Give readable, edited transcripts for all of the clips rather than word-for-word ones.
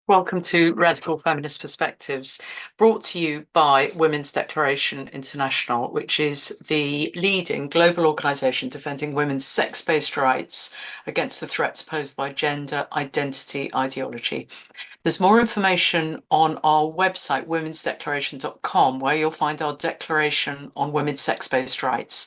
Welcome to Radical Feminist Perspectives, brought to you by Women's Declaration International, which is the leading global organisation defending women's sex-based rights against the threats posed by gender identity ideology. There's more information on our website, womensdeclaration.com, where you'll find our declaration on women's sex-based rights,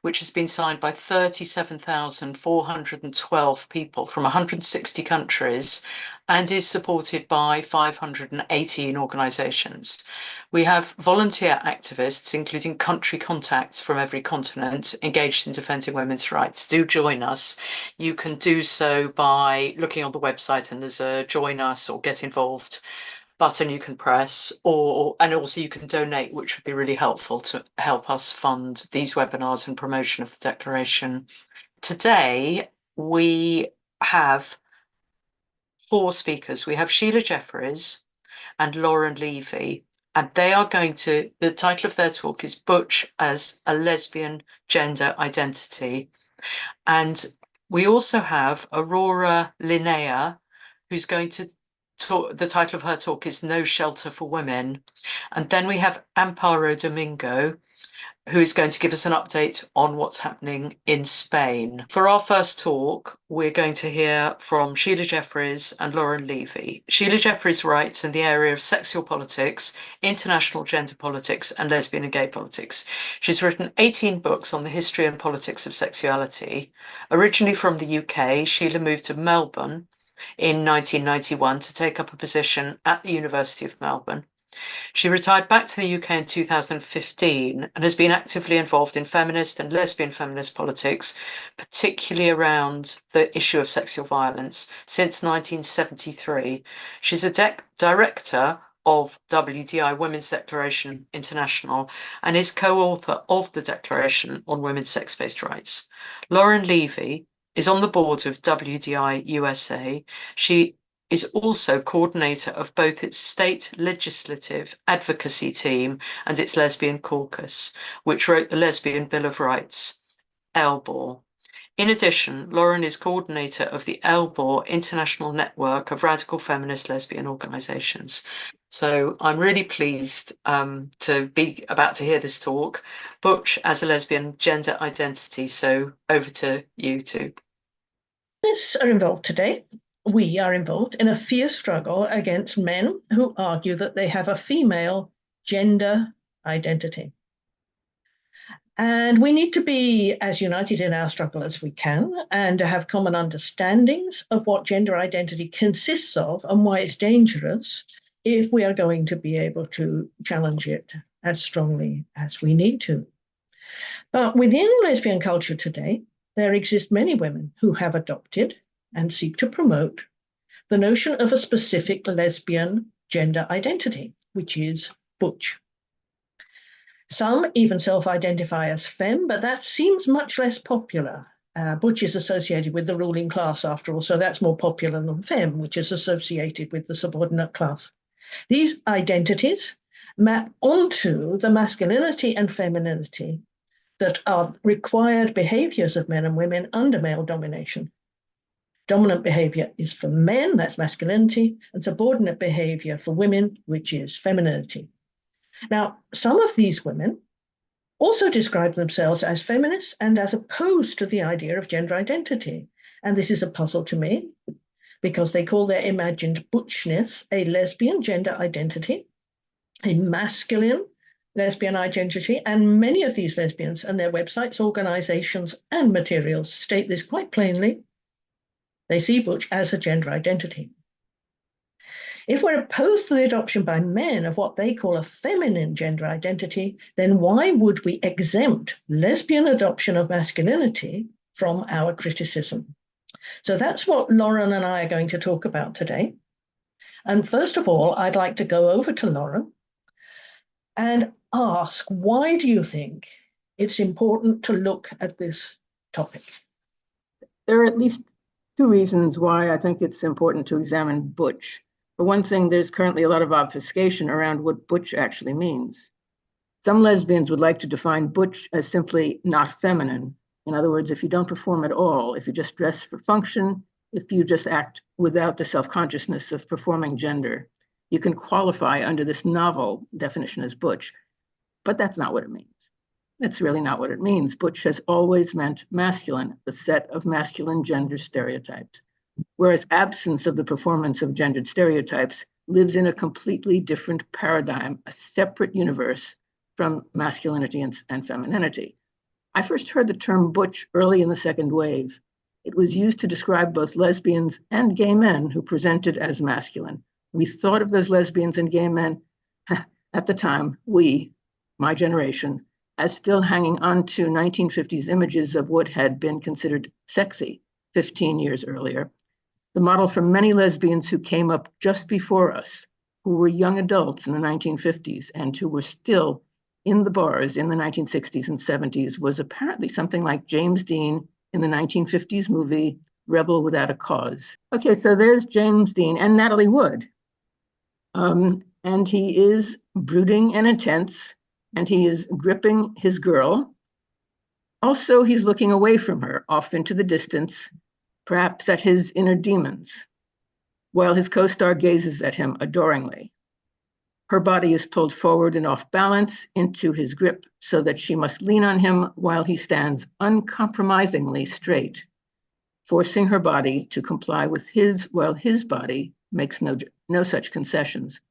which has been signed by 37,412 people from 160 countries and is supported by 518 organisations. We have volunteer activists, including country contacts from every continent, engaged in defending women's rights. Do join us. You can do so by looking on the website, and there's a join us or get involved button you can press, and also you can donate, which would be really helpful to help us fund these webinars and promotion of the declaration. Today we have four speakers. We have Sheila Jeffries and Lauren Levey, and they are going to, the title of their talk is Butch as a Lesbian Gender Identity. And we also have Aurora, linnea, who's going to talk, the title of her talk is No Shelter for Women. And then we have Amparo, Domingo, who is going to give us an update on what's happening in Spain. For our first talk, we're going to hear from Sheila Jeffries and Lauren Levey. Sheila Jeffries writes in the area of sexual politics, international gender politics, and lesbian and gay politics. She's written 18 books on the history and politics of sexuality. Originally from the UK, Sheila moved to Melbourne in 1991 to take up a position at the University of Melbourne. She retired back to the UK in 2015 and has been actively involved in feminist and lesbian feminist politics, particularly around the issue of sexual violence, since 1973. She's a director of WDI, Women's Declaration International, and is co-author of the Declaration on Women's Sex-Based Rights. Lauren Levey is on the board of WDI USA. She is also coordinator of both its state legislative advocacy team and its lesbian caucus, which wrote the Lesbian Bill of Rights, LBOR. In addition, Lauren is coordinator of the LBOR International Network of Radical Feminist Lesbian Organisations. So I'm really pleased to be about to hear this talk, Butch as a Lesbian Gender Identity. So over to you two. Feminists are involved today. We are involved in a fierce struggle against men who argue that they have a female gender identity. And we need to be as united in our struggle as we can and to have common understandings of what gender identity consists of and why it's dangerous if we are going to be able to challenge it as strongly as we need to. But within lesbian culture today, there exist many women who have adopted and seek to promote the notion of a specific lesbian gender identity, which is butch. Some even self-identify as femme, but that seems much less popular. Butch is associated with the ruling class, after all, so that's more popular than femme, which is associated with the subordinate class. These identities map onto the masculinity and femininity that are required behaviors of men and women under male domination. Dominant behavior is for men, that's masculinity, and subordinate behavior for women, which is femininity. Now, some of these women also describe themselves as feminists and as opposed to the idea of gender identity. And this is a puzzle to me because they call their imagined butchness a lesbian gender identity, a masculine lesbian identity, and many of these lesbians and their websites, organizations, and materials state this quite plainly. They see butch as a gender identity. If we're opposed to the adoption by men of what they call a feminine gender identity, then why would we exempt lesbian adoption of masculinity from our criticism? So that's what Lauren and I are going to talk about today. And first of all, I'd like to go over to Lauren and ask, why do you think it's important to look at this topic? There are at least two reasons why I think it's important to examine butch. For one thing, there's currently a lot of obfuscation around what butch actually means. Some lesbians would like to define butch as simply not feminine. In other words, if you don't perform at all, if you just dress for function, if you just act without the self-consciousness of performing gender, you can qualify under this novel definition as butch, but that's not what it means. It's really not what it means. Butch has always meant masculine, the set of masculine gender stereotypes, whereas absence of the performance of gendered stereotypes lives in a completely different paradigm, a separate universe from masculinity and femininity. I first heard the term butch early in the second wave. It was used to describe both lesbians and gay men who presented as masculine. We thought of those lesbians and gay men at the time, my generation, as still hanging on to 1950s images of what had been considered sexy 15 years earlier. The model for many lesbians who came up just before us, who were young adults in the 1950s and who were still in the bars in the 1960s and 70s, was apparently something like James Dean in the 1950s movie Rebel Without a Cause. Okay, so there's James Dean and Natalie Wood. And he is brooding and intense, and he is gripping his girl. Also, he's looking away from her, off into the distance, perhaps at his inner demons, while his co-star gazes at him adoringly. Her body is pulled forward and off balance into his grip so that she must lean on him while he stands uncompromisingly straight, forcing her body to comply with his while his body makes no such concessions.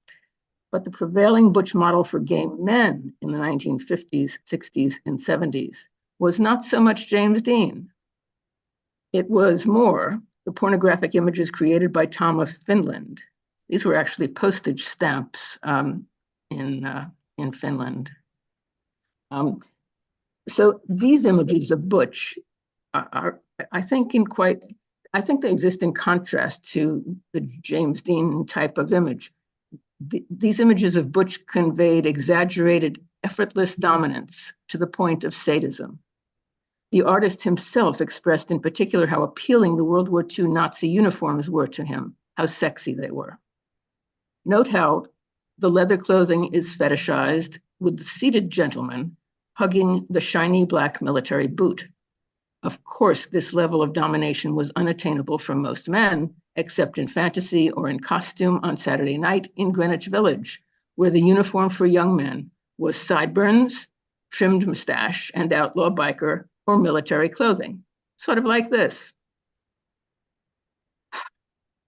But the prevailing butch model for gay men in the 1950s, 60s, and 70s was not so much James Dean. It was more the pornographic images created by Tom of Finland. These were actually postage stamps in Finland. So these images of butch are I think they exist in contrast to the James Dean type of image. These images of butch conveyed exaggerated, effortless dominance to the point of sadism. The artist himself expressed in particular how appealing the World War II Nazi uniforms were to him, how sexy they were. Note how the leather clothing is fetishized, with the seated gentleman hugging the shiny black military boot. Of course, this level of domination was unattainable for most men, except in fantasy or in costume on Saturday night in Greenwich Village, where the uniform for young men was sideburns, trimmed mustache, and outlaw biker or military clothing, sort of like this.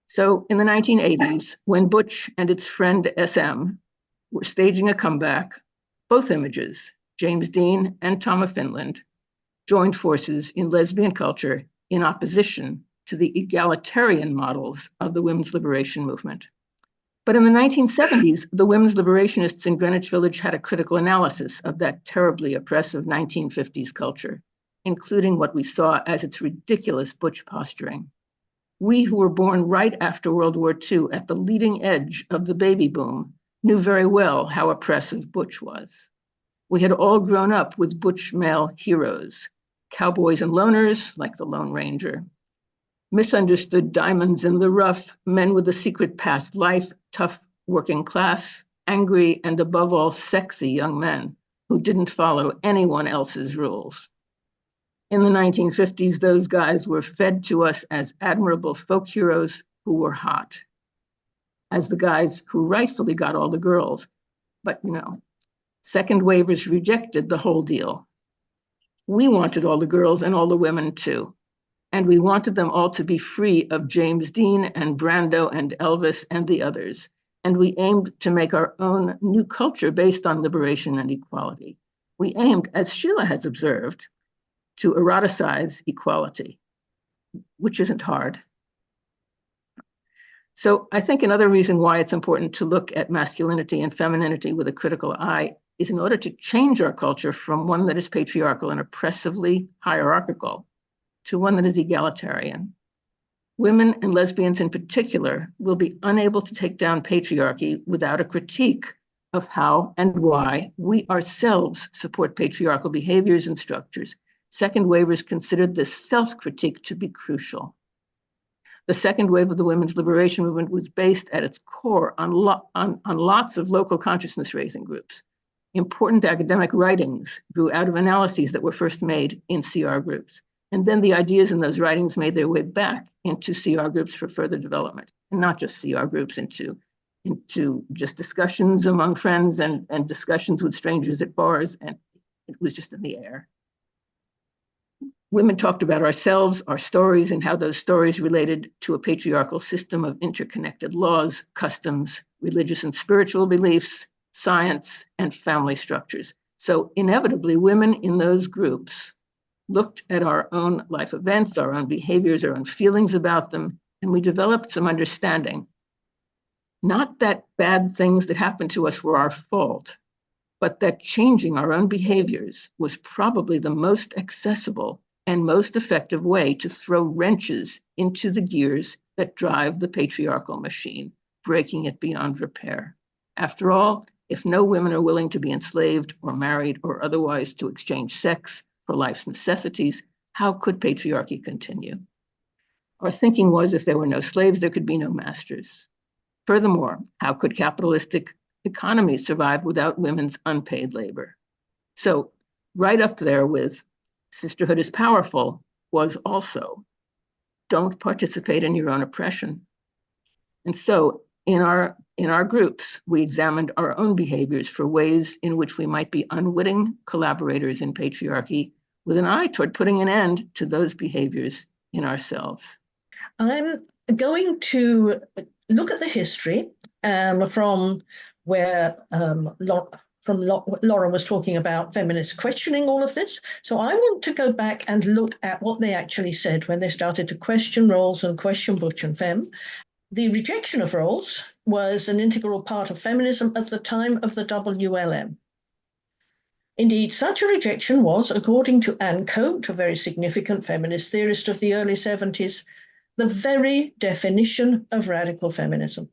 So in the 1980s, when Butch and its friend SM were staging a comeback, both images, James Dean and Tom of Finland, joined forces in lesbian culture in opposition to the egalitarian models of the women's liberation movement. But in the 1970s, the women's liberationists in Greenwich Village had a critical analysis of that terribly oppressive 1950s culture, including what we saw as its ridiculous butch posturing. We who were born right after World War II at the leading edge of the baby boom knew very well how oppressive butch was. We had all grown up with butch male heroes, cowboys and loners like the Lone Ranger, misunderstood diamonds in the rough, men with a secret past life, tough working class, angry, and above all, sexy young men who didn't follow anyone else's rules. In the 1950s, those guys were fed to us as admirable folk heroes who were hot, as the guys who rightfully got all the girls. But, second wavers rejected the whole deal. We wanted all the girls and all the women too. And we wanted them all to be free of James Dean and Brando and Elvis and the others. And we aimed to make our own new culture based on liberation and equality. We aimed, as Sheila has observed, to eroticize equality, which isn't hard. So I think another reason why it's important to look at masculinity and femininity with a critical eye is in order to change our culture from one that is patriarchal and oppressively hierarchical to one that is egalitarian. Women and lesbians in particular will be unable to take down patriarchy without a critique of how and why we ourselves support patriarchal behaviors and structures. Second wavers considered this self-critique to be crucial. The second wave of the women's liberation movement was based at its core on lots of local consciousness raising groups. Important academic writings grew out of analyses that were first made in CR groups. And then the ideas in those writings made their way back into CR groups for further development, and not just CR groups, into just discussions among friends and discussions with strangers at bars, and it was just in the air. Women talked about ourselves, our stories, and how those stories related to a patriarchal system of interconnected laws, customs, religious and spiritual beliefs, science, and family structures. So inevitably, women in those groups looked at our own life events, our own behaviors, our own feelings about them, and we developed some understanding. Not that bad things that happened to us were our fault, but that changing our own behaviors was probably the most accessible and most effective way to throw wrenches into the gears that drive the patriarchal machine, breaking it beyond repair. After all, if no women are willing to be enslaved or married or otherwise to exchange sex for life's necessities, how could patriarchy continue? Our thinking was if there were no slaves, there could be no masters. Furthermore, how could capitalistic economies survive without women's unpaid labor? So right up there with sisterhood is powerful was also don't participate in your own oppression. And so in our groups, we examined our own behaviors for ways in which we might be unwitting collaborators in patriarchy with an eye toward putting an end to those behaviors in ourselves. I'm going to look at the history from where Lauren was talking about feminists questioning all of this. So I want to go back and look at what they actually said when they started to question roles and question butch and femme. The rejection of roles was an integral part of feminism at the time of the WLM. Indeed, such a rejection was, according to Anne Coate, a very significant feminist theorist of the early 70s, the very definition of radical feminism.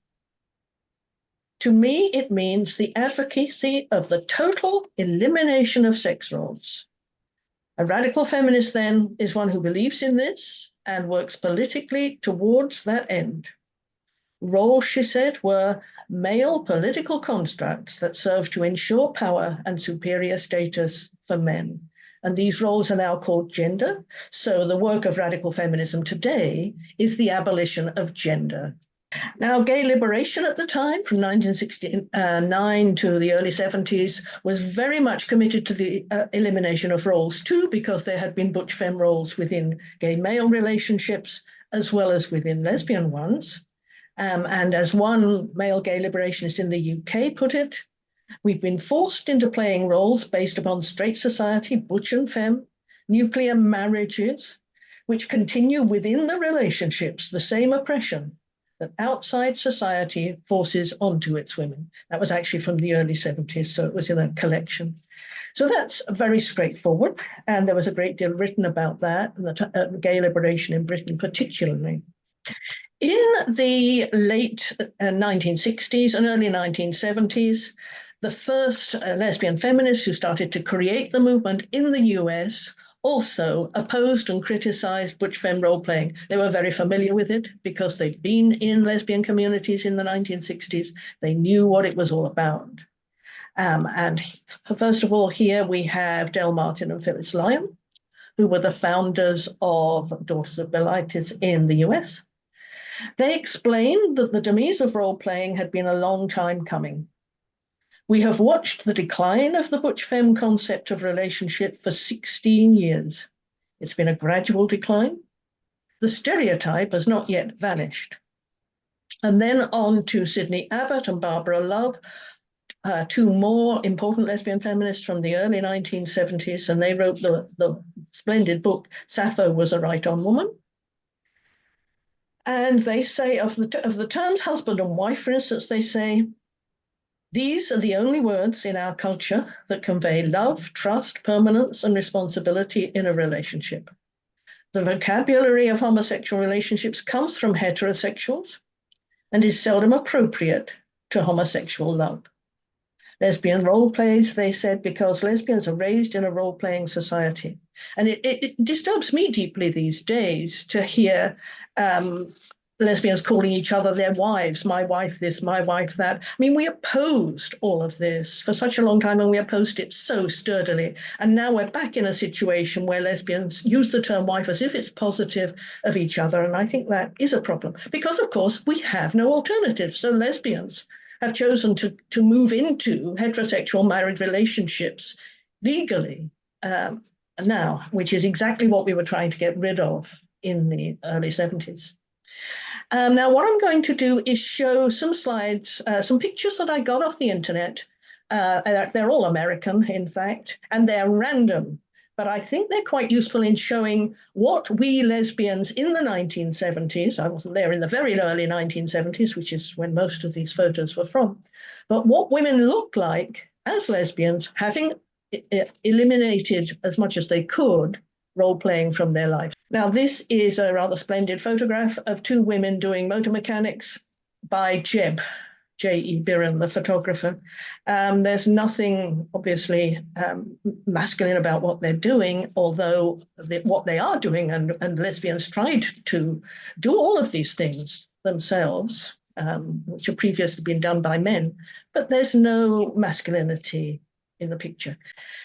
To me, it means the advocacy of the total elimination of sex roles. A radical feminist, then, is one who believes in this and works politically towards that end. Roles, she said, were male political constructs that serve to ensure power and superior status for men. And these roles are now called gender. So the work of radical feminism today is the abolition of gender. Now, gay liberation at the time, from 1969 to the early 70s, was very much committed to the elimination of roles too, because there had been butch-femme roles within gay male relationships, as well as within lesbian ones. And as one male gay liberationist in the UK put it, we've been forced into playing roles based upon straight society, butch and femme, nuclear marriages, which continue within the relationships the same oppression that outside society forces onto its women. That was actually from the early 70s, so it was in a collection. So that's very straightforward, and there was a great deal written about that, and the gay liberation in Britain particularly. In the late 1960s and early 1970s, the first lesbian feminists who started to create the movement in the US also opposed and criticized butch-femme role-playing. They were very familiar with it because they'd been in lesbian communities in the 1960s. They knew what it was all about. And first of all, here we have Del Martin and Phyllis Lyon, who were the founders of Daughters of Bilitis in the US. They explained that the demise of role-playing had been a long time coming. We have watched the decline of the butch-femme concept of relationship for 16 years. It's been a gradual decline. The stereotype has not yet vanished. And then on to Sydney Abbott and Barbara Love, two more important lesbian feminists from the early 1970s, and they wrote the splendid book, Sappho Was a Right-On Woman. And they say of the terms husband and wife, for instance, they say, these are the only words in our culture that convey love, trust, permanence, and responsibility in a relationship. The vocabulary of homosexual relationships comes from heterosexuals and is seldom appropriate to homosexual love. Lesbian role plays, they said, because lesbians are raised in a role-playing society. And it disturbs me deeply these days to hear the lesbians calling each other their wives, my wife this, my wife that. I mean, we opposed all of this for such a long time, and we opposed it so sturdily. And now we're back in a situation where lesbians use the term wife as if it's positive of each other. And I think that is a problem because, of course, we have no alternative. So lesbians have chosen to move into heterosexual marriage relationships legally now, which is exactly what we were trying to get rid of in the early 70s. Now, what I'm going to do is show some slides, some pictures that I got off the internet. They're all American, in fact, and they're random, but I think they're quite useful in showing what we lesbians in the 1970s, I wasn't there in the very early 1970s, which is when most of these photos were from, but what women looked like as lesbians, having eliminated as much as they could role-playing from their life. Now, this is a rather splendid photograph of two women doing motor mechanics by Jeb, J.E. Birren, the photographer. There's nothing, obviously, masculine about what they're doing, although what they are doing, and lesbians tried to do all of these things themselves, which have previously been done by men, but there's no masculinity in the picture.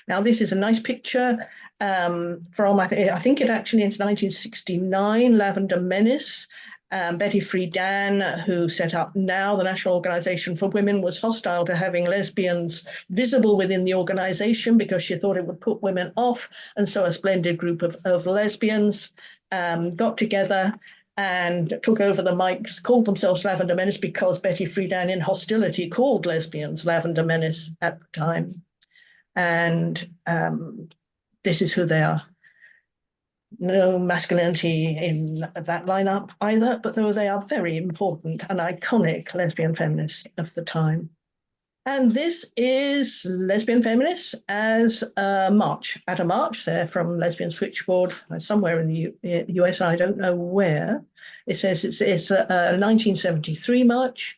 Now, this is a nice picture from, I think it actually is 1969, Lavender Menace. Betty Friedan, who set up NOW, the National Organization for Women, was hostile to having lesbians visible within the organization because she thought it would put women off. And so a splendid group of lesbians got together and took over the mics, called themselves Lavender Menace because Betty Friedan in hostility called lesbians Lavender Menace at the time. And this is who they are. No masculinity in that lineup either, but though they are very important and iconic lesbian feminists of the time. And this is lesbian feminists as a march. At a march, they're from Lesbian Switchboard, somewhere in the US, I don't know where. It says it's a 1973 march,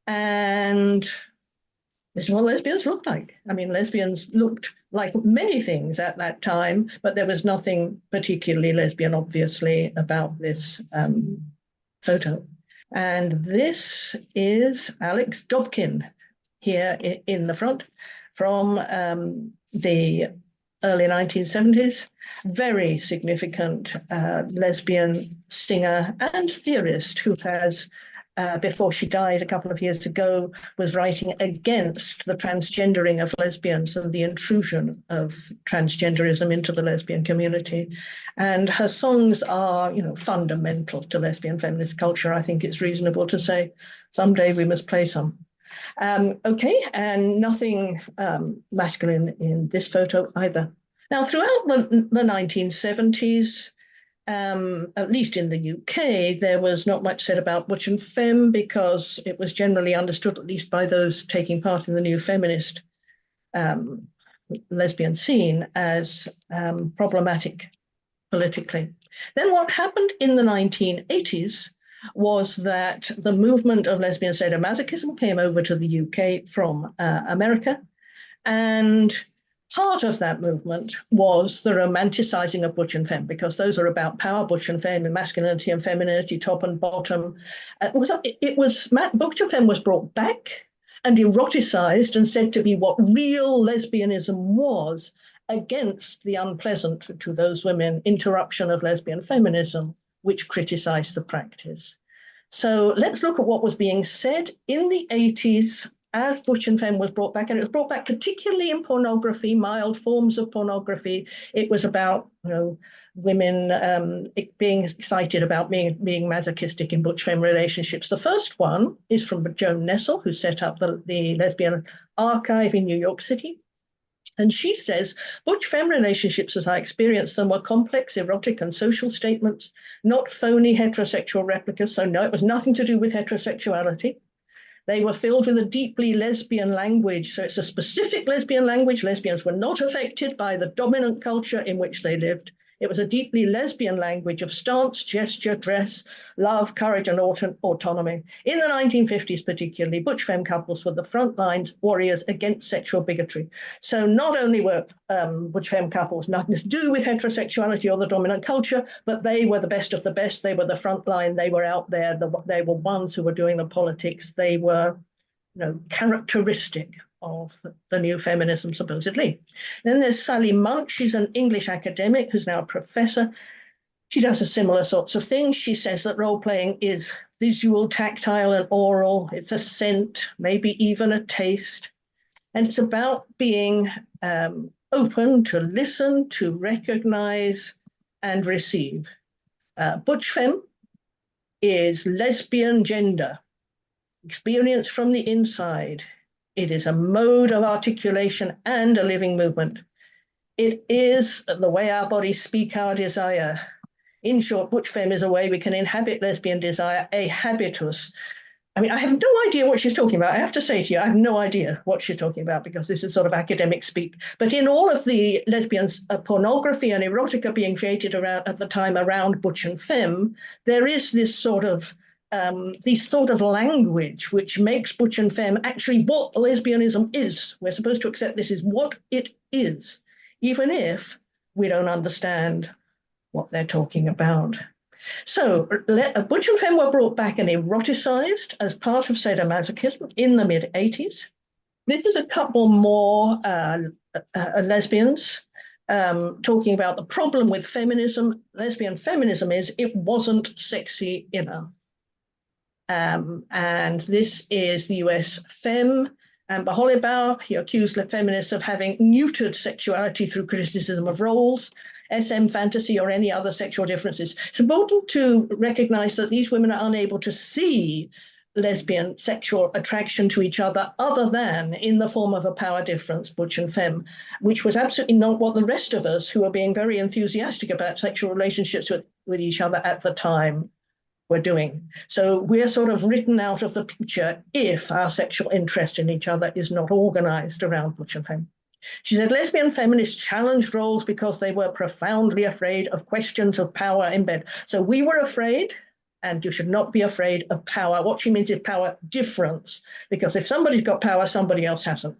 and this is what lesbians looked like. I mean, lesbians looked like many things at that time, but there was nothing particularly lesbian, obviously, about this photo. And this is Alex Dobkin here in the front from the early 1970s. Very significant lesbian singer and theorist who has before she died a couple of years ago, was writing against the transgendering of lesbians and the intrusion of transgenderism into the lesbian community. And her songs are, fundamental to lesbian feminist culture. I think it's reasonable to say someday we must play some. Okay, and nothing masculine in this photo either. Now, throughout the 1970s, at least in the UK, there was not much said about butch and femme because it was generally understood, at least by those taking part in the new feminist lesbian scene, as problematic politically. Then what happened in the 1980s was that the movement of lesbian sadomasochism came over to the UK from America, and part of that movement was the romanticizing of butch and femme, because those are about power, butch and femme, and masculinity and femininity, top and bottom. Butch and femme was brought back and eroticized and said to be what real lesbianism was, against the unpleasant to those women interruption of lesbian feminism, which criticized the practice. So let's look at what was being said in the 80s as butch and femme was brought back, and it was brought back particularly in pornography, mild forms of pornography. It was about, women being excited about being masochistic in butch femme relationships. The first one is from Joan Nessel, who set up the Lesbian Archive in New York City. And she says, butch femme relationships as I experienced them were complex, erotic and social statements, not phony heterosexual replicas. So no, it was nothing to do with heterosexuality. They were filled with a deeply lesbian language. So it's a specific lesbian language. Lesbians were not affected by the dominant culture in which they lived. It was a deeply lesbian language of stance, gesture, dress, love, courage, and autonomy. In the 1950s particularly, butch femme couples were the front lines warriors against sexual bigotry. So not only were butch femme couples nothing to do with heterosexuality or the dominant culture, but they were the best of the best. They were the front line. They were out there. They were ones who were doing the politics. They were, characteristic of the new feminism, supposedly. Then there's Sally Monk. She's an English academic who's now a professor. She does a similar sorts of things. She says that role-playing is visual, tactile, and oral. It's a scent, maybe even a taste. And it's about being open to listen, to recognize, and receive. Butch femme is lesbian gender, experience from the inside. It is a mode of articulation and a living movement. It is the way our bodies speak our desire. In short, butch femme is a way we can inhabit lesbian desire, a habitus. I mean, I have no idea what she's talking about. I have to say to you, I have no idea what she's talking about because this is sort of academic speak. But in all of the lesbians, pornography and erotica being created around at the time around butch and femme, there is this sort of language which makes butch and femme actually what lesbianism is. We're supposed to accept this is what it is, even if we don't understand what they're talking about. So butch and femme were brought back and eroticized as part of sadomasochism in the mid-80s. This is a couple more lesbians talking about the problem with feminism. Lesbian feminism is it wasn't sexy enough. And this is the US Femme, Amber Hollibau. He accused the feminists of having neutered sexuality through criticism of roles, SM fantasy, or any other sexual differences. It's important to recognize that these women are unable to see lesbian sexual attraction to each other than in the form of a power difference, butch and femme, which was absolutely not what the rest of us who were being very enthusiastic about sexual relationships with each other at the time were doing. So we're sort of written out of the picture if our sexual interest in each other is not organized around butch and femme. She said lesbian feminists challenged roles because they were profoundly afraid of questions of power in bed. So we were afraid, and you should not be afraid of power. What she means is power difference, because if somebody's got power, somebody else hasn't.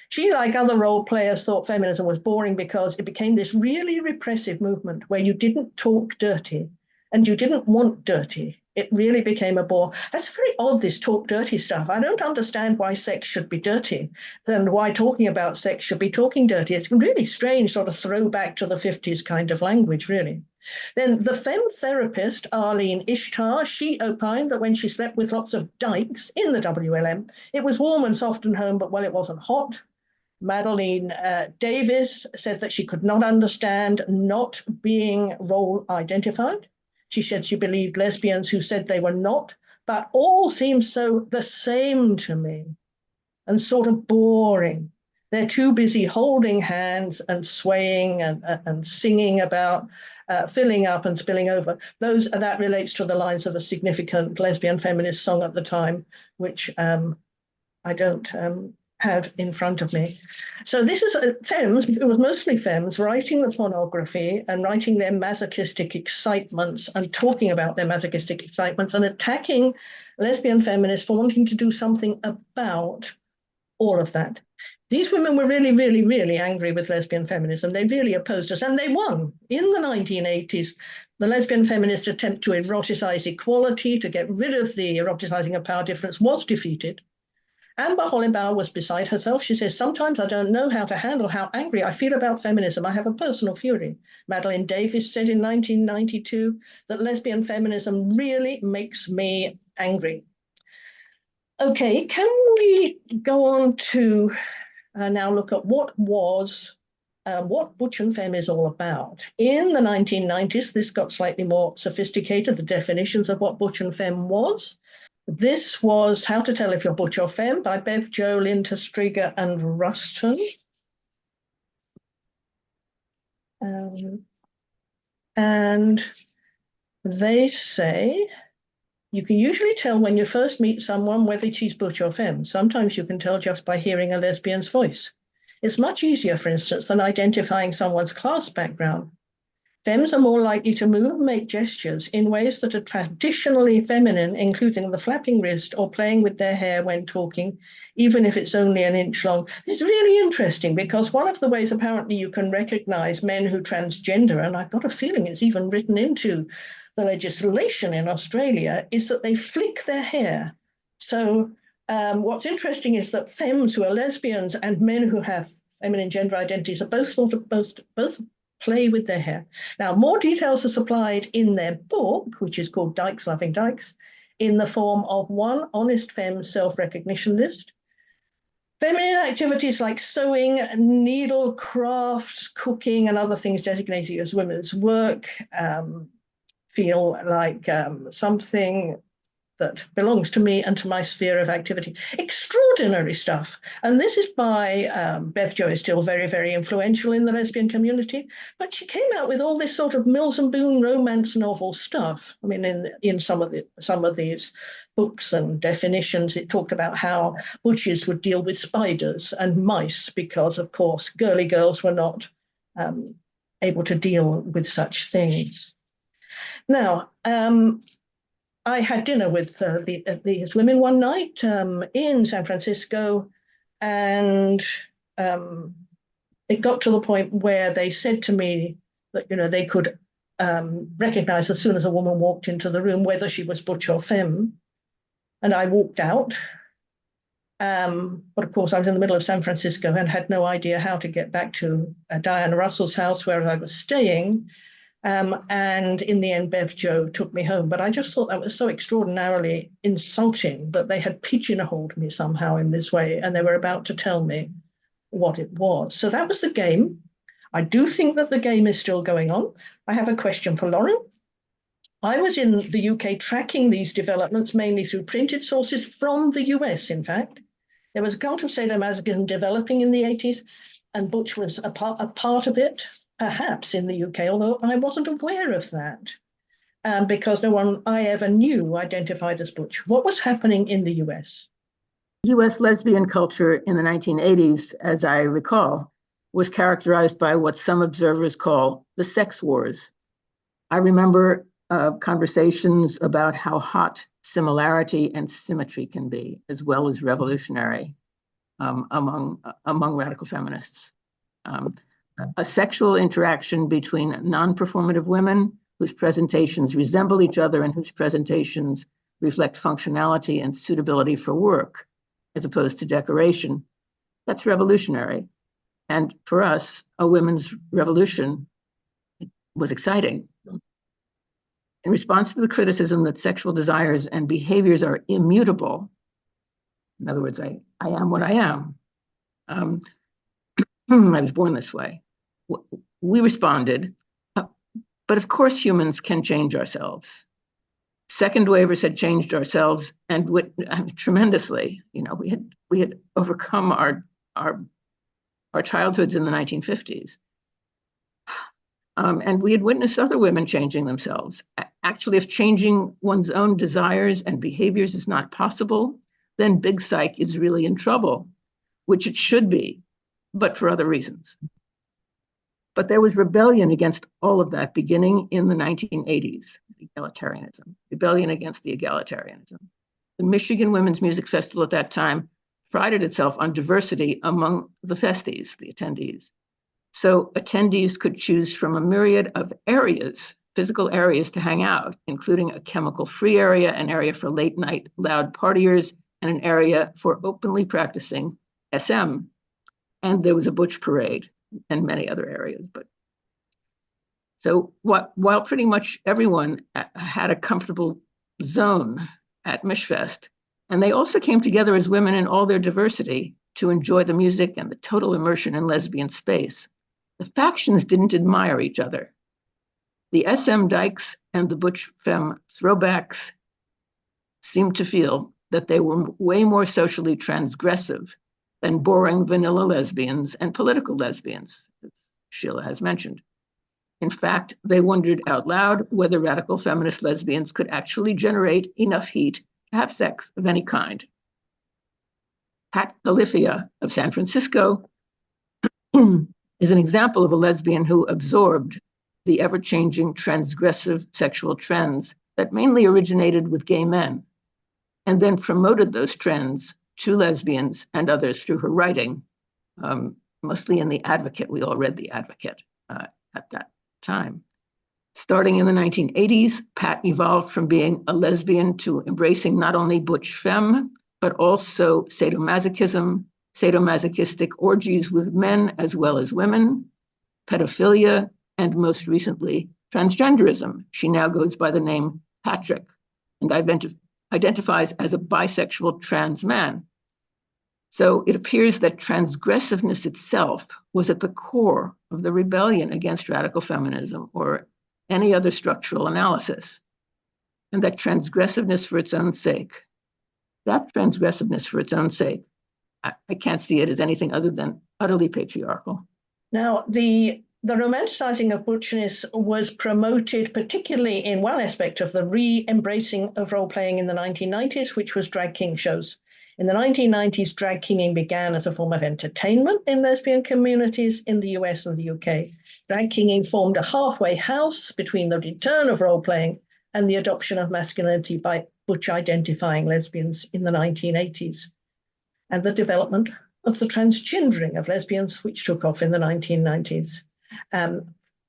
She, like other role players, thought feminism was boring because it became this really repressive movement where you didn't talk dirty and you didn't want dirty. It really became a bore. That's very odd, this talk dirty stuff. I don't understand why sex should be dirty and why talking about sex should be talking dirty. It's really strange sort of throwback to the 50s kind of language, really. Then the femme therapist, Arlene Ishtar, she opined that when she slept with lots of dykes in the WLM, it was warm and soft and home, but well, it wasn't hot. Madeline Davis said that she could not understand not being role identified. She said she believed lesbians who said they were not, but all seemed so the same to me and sort of boring. They're too busy holding hands and swaying and singing about filling up and spilling over. That relates to the lines of a significant lesbian feminist song at the time, which I don't have in front of me. So this is femmes, it was mostly femmes writing the pornography and writing their masochistic excitements and talking about their masochistic excitements and attacking lesbian feminists for wanting to do something about all of that. These women were really, really, really angry with lesbian feminism. They really opposed us, and they won. In the 1980s, the lesbian feminist attempt to eroticize equality, to get rid of the eroticizing of power difference, was defeated. Amber Hollibau was beside herself. She says, sometimes I don't know how to handle how angry I feel about feminism. I have a personal fury. Madeline Davis said in 1992 that lesbian feminism really makes me angry. Okay, can we go on to now look at what butch and femme is all about? In the 1990s, this got slightly more sophisticated, the definitions of what butch and femme was. This was How to Tell If You're Butch or Femme by Bev, Jo, Linda, Striger, and Ruston. And they say, you can usually tell when you first meet someone whether she's butch or femme. Sometimes you can tell just by hearing a lesbian's voice. It's much easier, for instance, than identifying someone's class background. Femmes are more likely to move and make gestures in ways that are traditionally feminine, including the flapping wrist or playing with their hair when talking, even if it's only an inch long. It's really interesting because one of the ways apparently you can recognize men who transgender, and I've got a feeling it's even written into the legislation in Australia, is that they flick their hair. So what's interesting is that femmes who are lesbians and men who have feminine gender identities are both play with their hair. Now, more details are supplied in their book, which is called Dykes Loving Dykes, in the form of one honest femme self-recognition list. Feminine activities like sewing, needle crafts, cooking, and other things designated as women's work feel like something that belongs to me and to my sphere of activity. Extraordinary stuff. And this is by Bev Jo, is still very, very influential in the lesbian community, but she came out with all this sort of Mills and Boon romance novel stuff. I mean, in some of these books and definitions, it talked about how butches would deal with spiders and mice because, of course, girly girls were not able to deal with such things. Now, I had dinner with these women one night in San Francisco, and it got to the point where they said to me that, you know, they could recognize as soon as a woman walked into the room whether she was butch or femme. And I walked out. But of course, I was in the middle of San Francisco and had no idea how to get back to Diana Russell's house where I was staying. And in the end, Bev Jo took me home. But I just thought that was so extraordinarily insulting that they had pigeonholed me somehow in this way, and they were about to tell me what it was. So that was the game. I do think that the game is still going on. I have a question for Lauren. I was in the UK tracking these developments mainly through printed sources from the US, in fact. There was a cult of sadomasochism developing in the 80s, and Butch was a part of it, perhaps in the UK, although I wasn't aware of that because no one I ever knew identified as Butch. What was happening in the US? US lesbian culture in the 1980s, as I recall, was characterized by what some observers call the sex wars. I remember conversations about how hot similarity and symmetry can be, as well as revolutionary among radical feminists. A sexual interaction between non-performative women whose presentations resemble each other and whose presentations reflect functionality and suitability for work, as opposed to decoration. That's revolutionary. And for us, a women's revolution was exciting. In response to the criticism that sexual desires and behaviors are immutable, in other words, I am what I am. I was born this way. We responded, but of course humans can change ourselves. Second wavers had changed ourselves and tremendously. You know, we had overcome our childhoods in the 1950s. And we had witnessed other women changing themselves. Actually, if changing one's own desires and behaviors is not possible, then Big Psych is really in trouble, which it should be, but for other reasons. But there was rebellion against all of that beginning in the 1980s, egalitarianism, rebellion against the egalitarianism. The Michigan Women's Music Festival at that time prided itself on diversity among the festies, the attendees. So attendees could choose from a myriad of areas, physical areas to hang out, including a chemical-free area, an area for late-night loud partiers, and an area for openly practicing SM. And there was a butch parade and many other areas. But so while pretty much everyone had a comfortable zone at Mishfest, and they also came together as women in all their diversity to enjoy the music and the total immersion in lesbian space, the factions didn't admire each other. The SM dykes and the butch femme throwbacks seemed to feel that they were way more socially transgressive than boring vanilla lesbians and political lesbians, as Sheila has mentioned. In fact, they wondered out loud whether radical feminist lesbians could actually generate enough heat to have sex of any kind. Pat Galifia of San Francisco is an example of a lesbian who absorbed the ever-changing transgressive sexual trends that mainly originated with gay men, and then promoted those trends to lesbians and others through her writing, mostly in The Advocate. We all read The Advocate at that time. Starting in the 1980s, Pat evolved from being a lesbian to embracing not only butch femme, but also sadomasochism, sadomasochistic orgies with men as well as women, pedophilia, and most recently, transgenderism. She now goes by the name Patrick and identifies as a bisexual trans man. So it appears that transgressiveness itself was at the core of the rebellion against radical feminism or any other structural analysis, and that transgressiveness for its own sake, I can't see it as anything other than utterly patriarchal. Now, the romanticizing of butchness was promoted particularly in one aspect of the re-embracing of role-playing in the 1990s, which was drag king shows. In the 1990s, drag kinging began as a form of entertainment in lesbian communities in the US and the UK. Drag kinging formed a halfway house between the return of role-playing and the adoption of masculinity by butch-identifying lesbians in the 1980s, and the development of the transgendering of lesbians, which took off in the 1990s.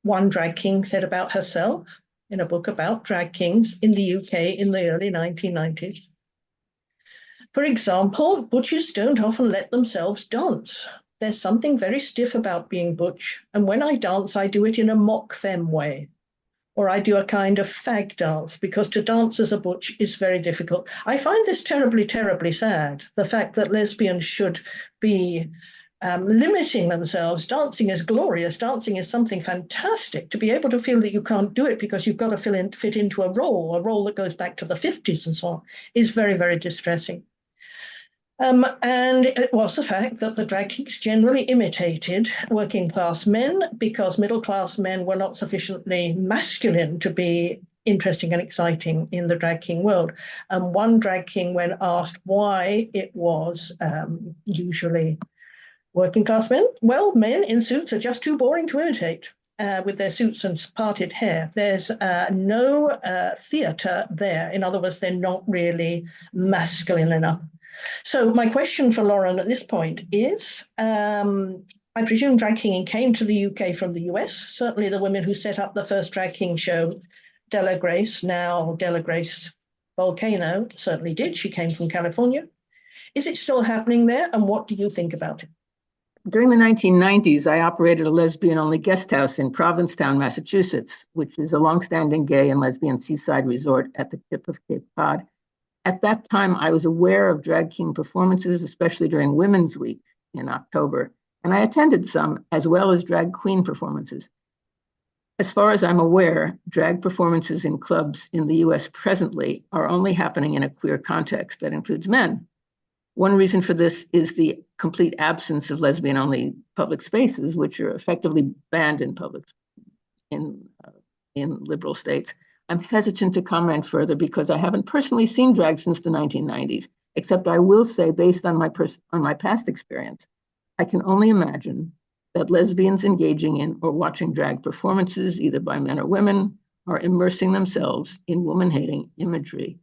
One drag king said about herself in a book about drag kings in the UK in the early 1990s. For example, butches don't often let themselves dance. There's something very stiff about being butch, and when I dance, I do it in a mock femme way, or I do a kind of fag dance, because to dance as a butch is very difficult. I find this terribly, terribly sad, the fact that lesbians should be limiting themselves. Dancing is glorious. Dancing is something fantastic. To be able to feel that you can't do it because you've got to fit into a role that goes back to the 50s and so on, is very, very distressing. And it was the fact that the drag kings generally imitated working class men because middle class men were not sufficiently masculine to be interesting and exciting in the drag king world. And one drag king, when asked why it was usually working class men, well, men in suits are just too boring to imitate. With their suits and parted hair. There's no theatre there. In other words, they're not really masculine enough. So my question for Lauren at this point is, I presume drag kinging came to the UK from the US. Certainly the women who set up the first drag king show, Della Grace, now Della Grace Volcano, certainly did. She came from California. Is it still happening there? And what do you think about it? During the 1990s, I operated a lesbian-only guest house in Provincetown, Massachusetts, which is a longstanding gay and lesbian seaside resort at the tip of Cape Cod. At that time, I was aware of drag king performances, especially during Women's Week in October, and I attended some, as well as drag queen performances. As far as I'm aware, drag performances in clubs in the US presently are only happening in a queer context that includes men. One reason for this is the complete absence of lesbian-only public spaces, which are effectively banned in liberal states. I'm hesitant to comment further because I haven't personally seen drag since the 1990s, except I will say, based on my past experience, I can only imagine that lesbians engaging in or watching drag performances, either by men or women, are immersing themselves in woman-hating imagery.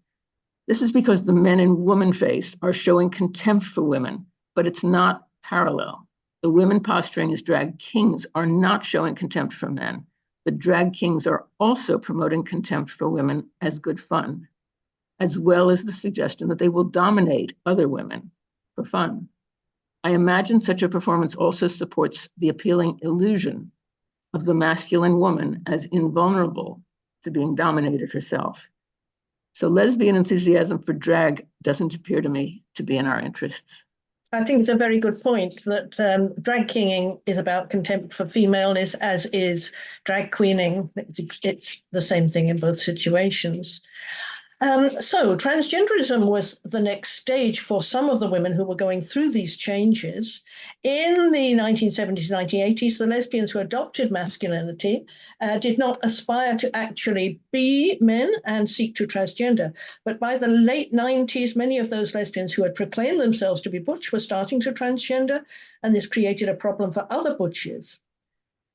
This is because the men in woman face are showing contempt for women, but it's not parallel. The women posturing as drag kings are not showing contempt for men. The drag kings are also promoting contempt for women as good fun, as well as the suggestion that they will dominate other women for fun. I imagine such a performance also supports the appealing illusion of the masculine woman as invulnerable to being dominated herself. So lesbian enthusiasm for drag doesn't appear to me to be in our interests. I think it's a very good point that drag kinging is about contempt for femaleness, as is drag queening. It's the same thing in both situations. So transgenderism was the next stage for some of the women who were going through these changes. In the 1970s, 1980s, the lesbians who adopted masculinity did not aspire to actually be men and seek to transgender. But by the late 90s, many of those lesbians who had proclaimed themselves to be butch were starting to transgender, and this created a problem for other butches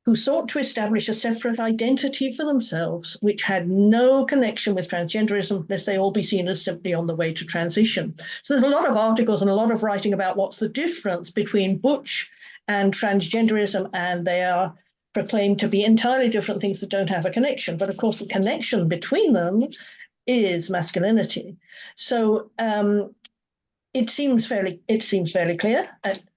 who sought to establish a separate identity for themselves, which had no connection with transgenderism, lest they all be seen as simply on the way to transition. So there's a lot of articles and a lot of writing about what's the difference between butch and transgenderism, and they are proclaimed to be entirely different things that don't have a connection. But of course, the connection between them is masculinity. So it seems fairly clear,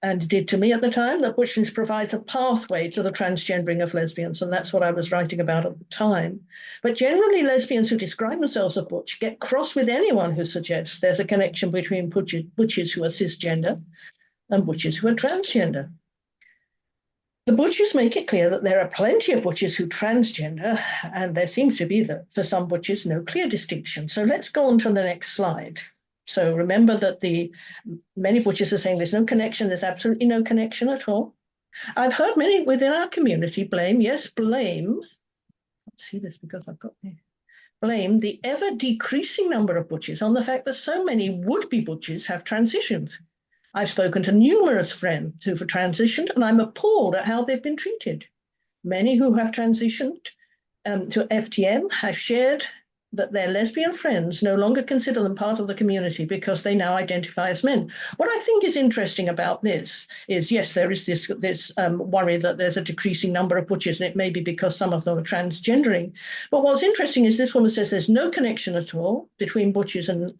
and it did to me at the time, that butchness provides a pathway to the transgendering of lesbians, and that's what I was writing about at the time. But generally, lesbians who describe themselves as butch get cross with anyone who suggests there's a connection between butches who are cisgender and butches who are transgender. The butches make it clear that there are plenty of butches who transgender, and there seems to be, that for some butches, no clear distinction. So let's go on to the next slide. So remember that many butches are saying there's no connection, there's absolutely no connection at all. I've heard many within our community blame the ever decreasing number of butches on the fact that so many would-be butches have transitioned. I've spoken to numerous friends who've transitioned, and I'm appalled at how they've been treated. Many who have transitioned to FTM have shared that their lesbian friends no longer consider them part of the community because they now identify as men. What I think is interesting about this is, yes, there is this worry that there's a decreasing number of butches, and it may be because some of them are transgendering. But what's interesting is this woman says there's no connection at all between butches and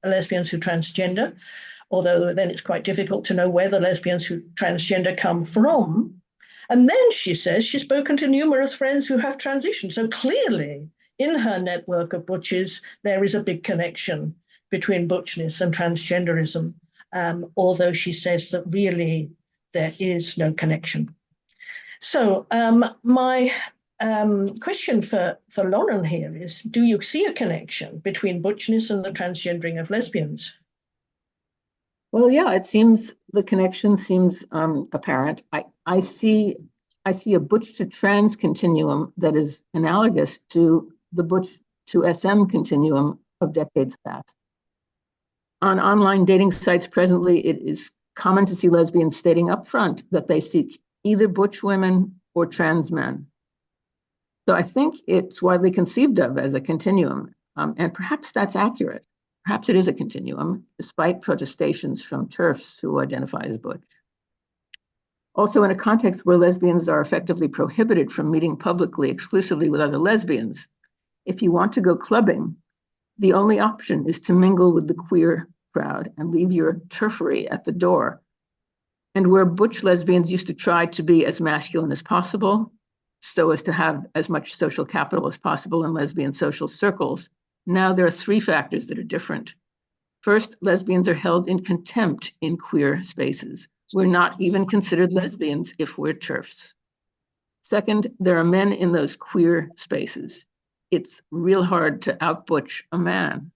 lesbians who transgender, although then it's quite difficult to know where the lesbians who transgender come from. And then she says she's spoken to numerous friends who have transitioned. So clearly, in her network of butches, there is a big connection between butchness and transgenderism, although she says that really there is no connection. So my question for Lauren here is, do you see a connection between butchness and the transgendering of lesbians? Well, yeah, it seems the connection seems apparent. I see a butch to trans continuum that is analogous to the butch to SM continuum of decades past. On online dating sites presently, it is common to see lesbians stating up front that they seek either butch women or trans men. So I think it's widely conceived of as a continuum, and perhaps that's accurate. Perhaps it is a continuum, despite protestations from TERFs who identify as butch. Also, in a context where lesbians are effectively prohibited from meeting publicly exclusively with other lesbians, if you want to go clubbing, the only option is to mingle with the queer crowd and leave your turfery at the door. And where butch lesbians used to try to be as masculine as possible, so as to have as much social capital as possible in lesbian social circles, now there are three factors that are different. First, lesbians are held in contempt in queer spaces. We're not even considered lesbians if we're TERFs. Second, there are men in those queer spaces. It's real hard to out-butch a man.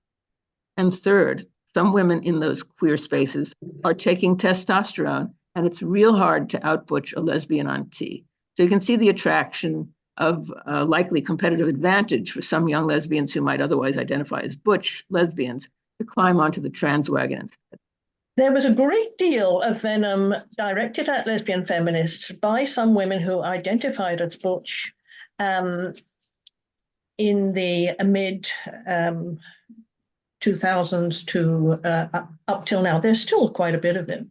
And third, some women in those queer spaces are taking testosterone, and it's real hard to out-butch a lesbian on T. So you can see the attraction of a likely competitive advantage for some young lesbians who might otherwise identify as butch lesbians to climb onto the trans wagon instead. There was a great deal of venom directed at lesbian feminists by some women who identified as butch in the mid 2000s to up till now. There's still quite a bit of it.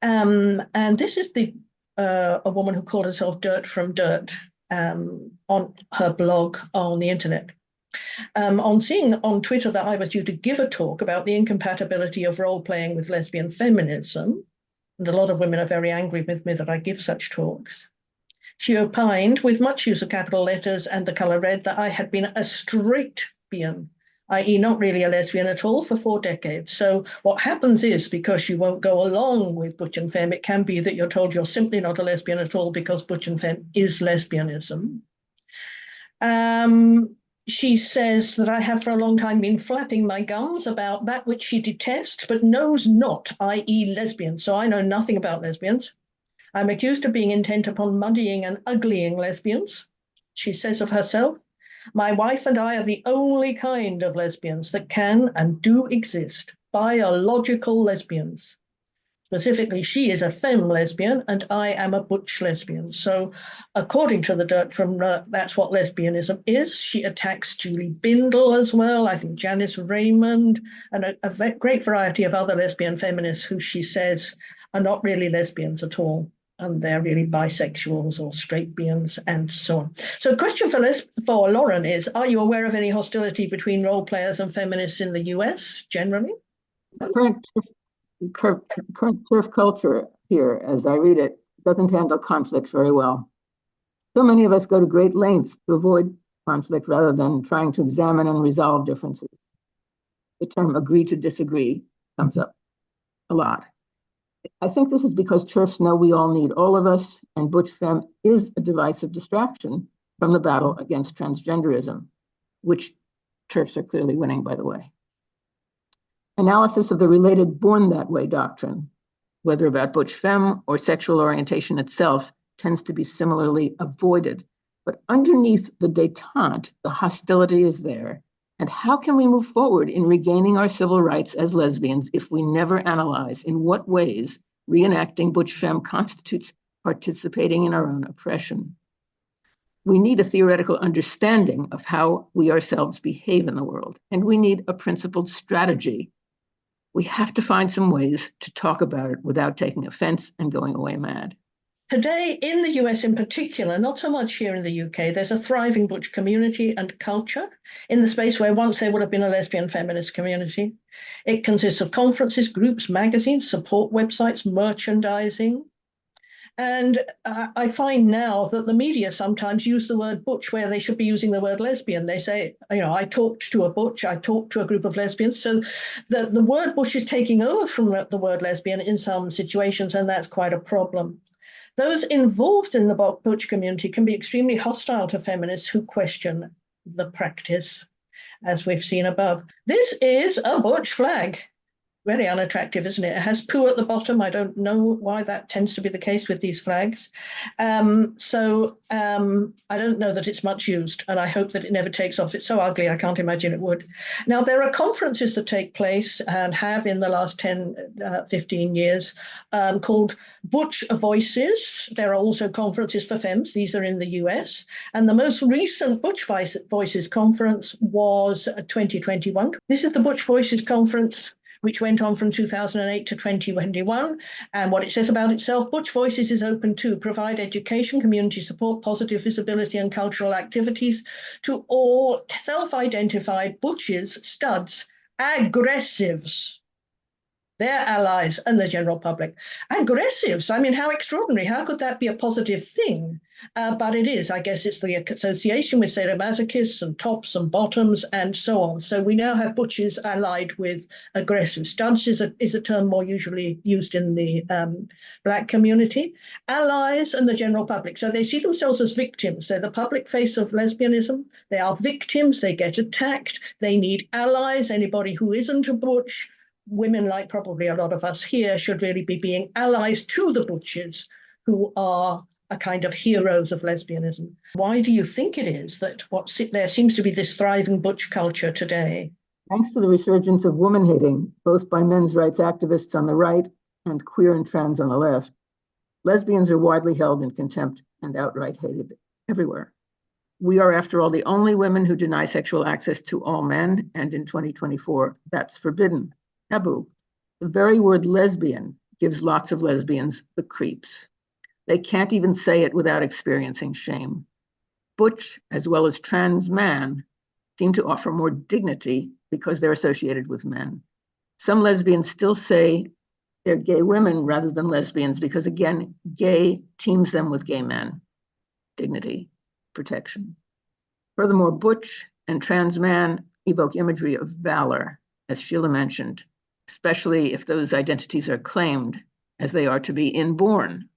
And this is a woman who called herself Dirt from Dirt on her blog on the internet. On seeing on Twitter that I was due to give a talk about the incompatibility of role-playing with lesbian feminism, and a lot of women are very angry with me that I give such talks, she opined, with much use of capital letters and the color red, that I had been a straight-bian, i.e. not really a lesbian at all, for 4 decades. So what happens is, because you won't go along with butch and femme, it can be that you're told you're simply not a lesbian at all because butch and femme is lesbianism. She says that I have for a long time been flapping my gums about that which she detests but knows not, i.e. lesbians. So I know nothing about lesbians. I'm accused of being intent upon muddying and uglying lesbians. She says of herself, my wife and I are the only kind of lesbians that can and do exist, biological lesbians. Specifically, she is a femme lesbian and I am a butch lesbian. So according to the dirt from That's What Lesbianism Is, she attacks Julie Bindel as well, I think Janice Raymond, and a great variety of other lesbian feminists who she says are not really lesbians at all. And they're really bisexuals or straight-bians and so on. So a question for Lauren is, are you aware of any hostility between role players and feminists in the US generally? Current turf culture here, as I read it, doesn't handle conflict very well. So many of us go to great lengths to avoid conflict rather than trying to examine and resolve differences. The term agree to disagree comes up a lot. I think this is because turfs know we all need all of us, and butch femme is a divisive distraction from the battle against transgenderism, which turfs are clearly winning, by the way. Analysis of the related born that way doctrine, whether about butch femme or sexual orientation itself, tends to be similarly avoided. But underneath the détente, the hostility is there. And how can we move forward in regaining our civil rights as lesbians if we never analyze in what ways reenacting butch femme constitutes participating in our own oppression? We need a theoretical understanding of how we ourselves behave in the world, and we need a principled strategy. We have to find some ways to talk about it without taking offense and going away mad. Today, in the US in particular, not so much here in the UK, there's a thriving butch community and culture in the space where once there would have been a lesbian feminist community. It consists of conferences, groups, magazines, support websites, merchandising. And I find now that the media sometimes use the word butch where they should be using the word lesbian. They say, you know, I talked to a butch, I talked to a group of lesbians. So the word butch is taking over from the word lesbian in some situations, and that's quite a problem. Those involved in the butch community can be extremely hostile to feminists who question the practice, as we've seen above. This is a butch flag. Very unattractive, isn't it? It has poo at the bottom. I don't know why that tends to be the case with these flags. I don't know that it's much used, and I hope that it never takes off. It's so ugly, I can't imagine it would. Now, there are conferences that take place and have in the last 10, 15 years called Butch Voices. There are also conferences for femmes. These are in the US. And the most recent Butch Voices conference was 2021. This is the Butch Voices conference, which went on from 2008 to 2021. And what it says about itself, Butch Voices is open to provide education, community support, positive visibility, and cultural activities to all self-identified butches, studs, aggressives, their allies, and the general public. Aggressives, I mean, how extraordinary. How could that be a positive thing? But it is. I guess it's the association with sadomasochists and tops and bottoms and so on. So we now have butches allied with aggressive. Studs is a term more usually used in the Black community. Allies and the general public. So they see themselves as victims. They're the public face of lesbianism. They are victims. They get attacked. They need allies. Anybody who isn't a butch, women, like probably a lot of us here, should really be being allies to the butches who are a kind of heroes of lesbianism. Why do you think it is that there seems to be this thriving butch culture today? Thanks to the resurgence of woman-hating, both by men's rights activists on the right and queer and trans on the left, lesbians are widely held in contempt and outright hated everywhere. We are, after all, the only women who deny sexual access to all men, and in 2024, that's forbidden. Taboo. The very word lesbian gives lots of lesbians the creeps. They can't even say it without experiencing shame. Butch, as well as trans man, seem to offer more dignity because they're associated with men. Some lesbians still say they're gay women rather than lesbians because, again, gay teams them with gay men. Dignity, protection. Furthermore, butch and trans man evoke imagery of valor, as Sheila mentioned, especially if those identities are claimed as they are to be inborn.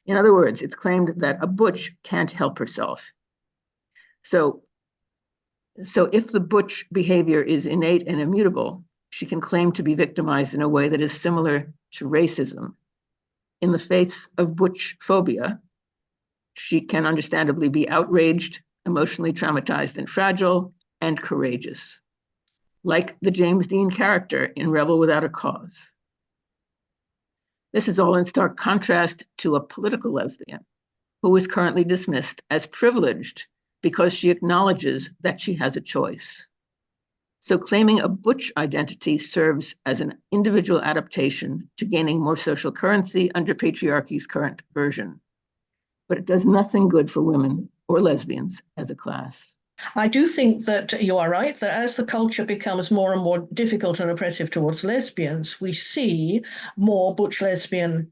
In other words, it's claimed that a butch can't help herself. So if the butch behavior is innate and immutable, she can claim to be victimized in a way that is similar to racism. In the face of butch phobia, she can understandably be outraged, emotionally traumatized and fragile, and courageous, like the James Dean character in Rebel Without a Cause. This is all in stark contrast to a political lesbian who is currently dismissed as privileged because she acknowledges that she has a choice. So claiming a butch identity serves as an individual adaptation to gaining more social currency under patriarchy's current version. But it does nothing good for women or lesbians as a class. I do think that you are right, that as the culture becomes more and more difficult and oppressive towards lesbians, we see more butch lesbian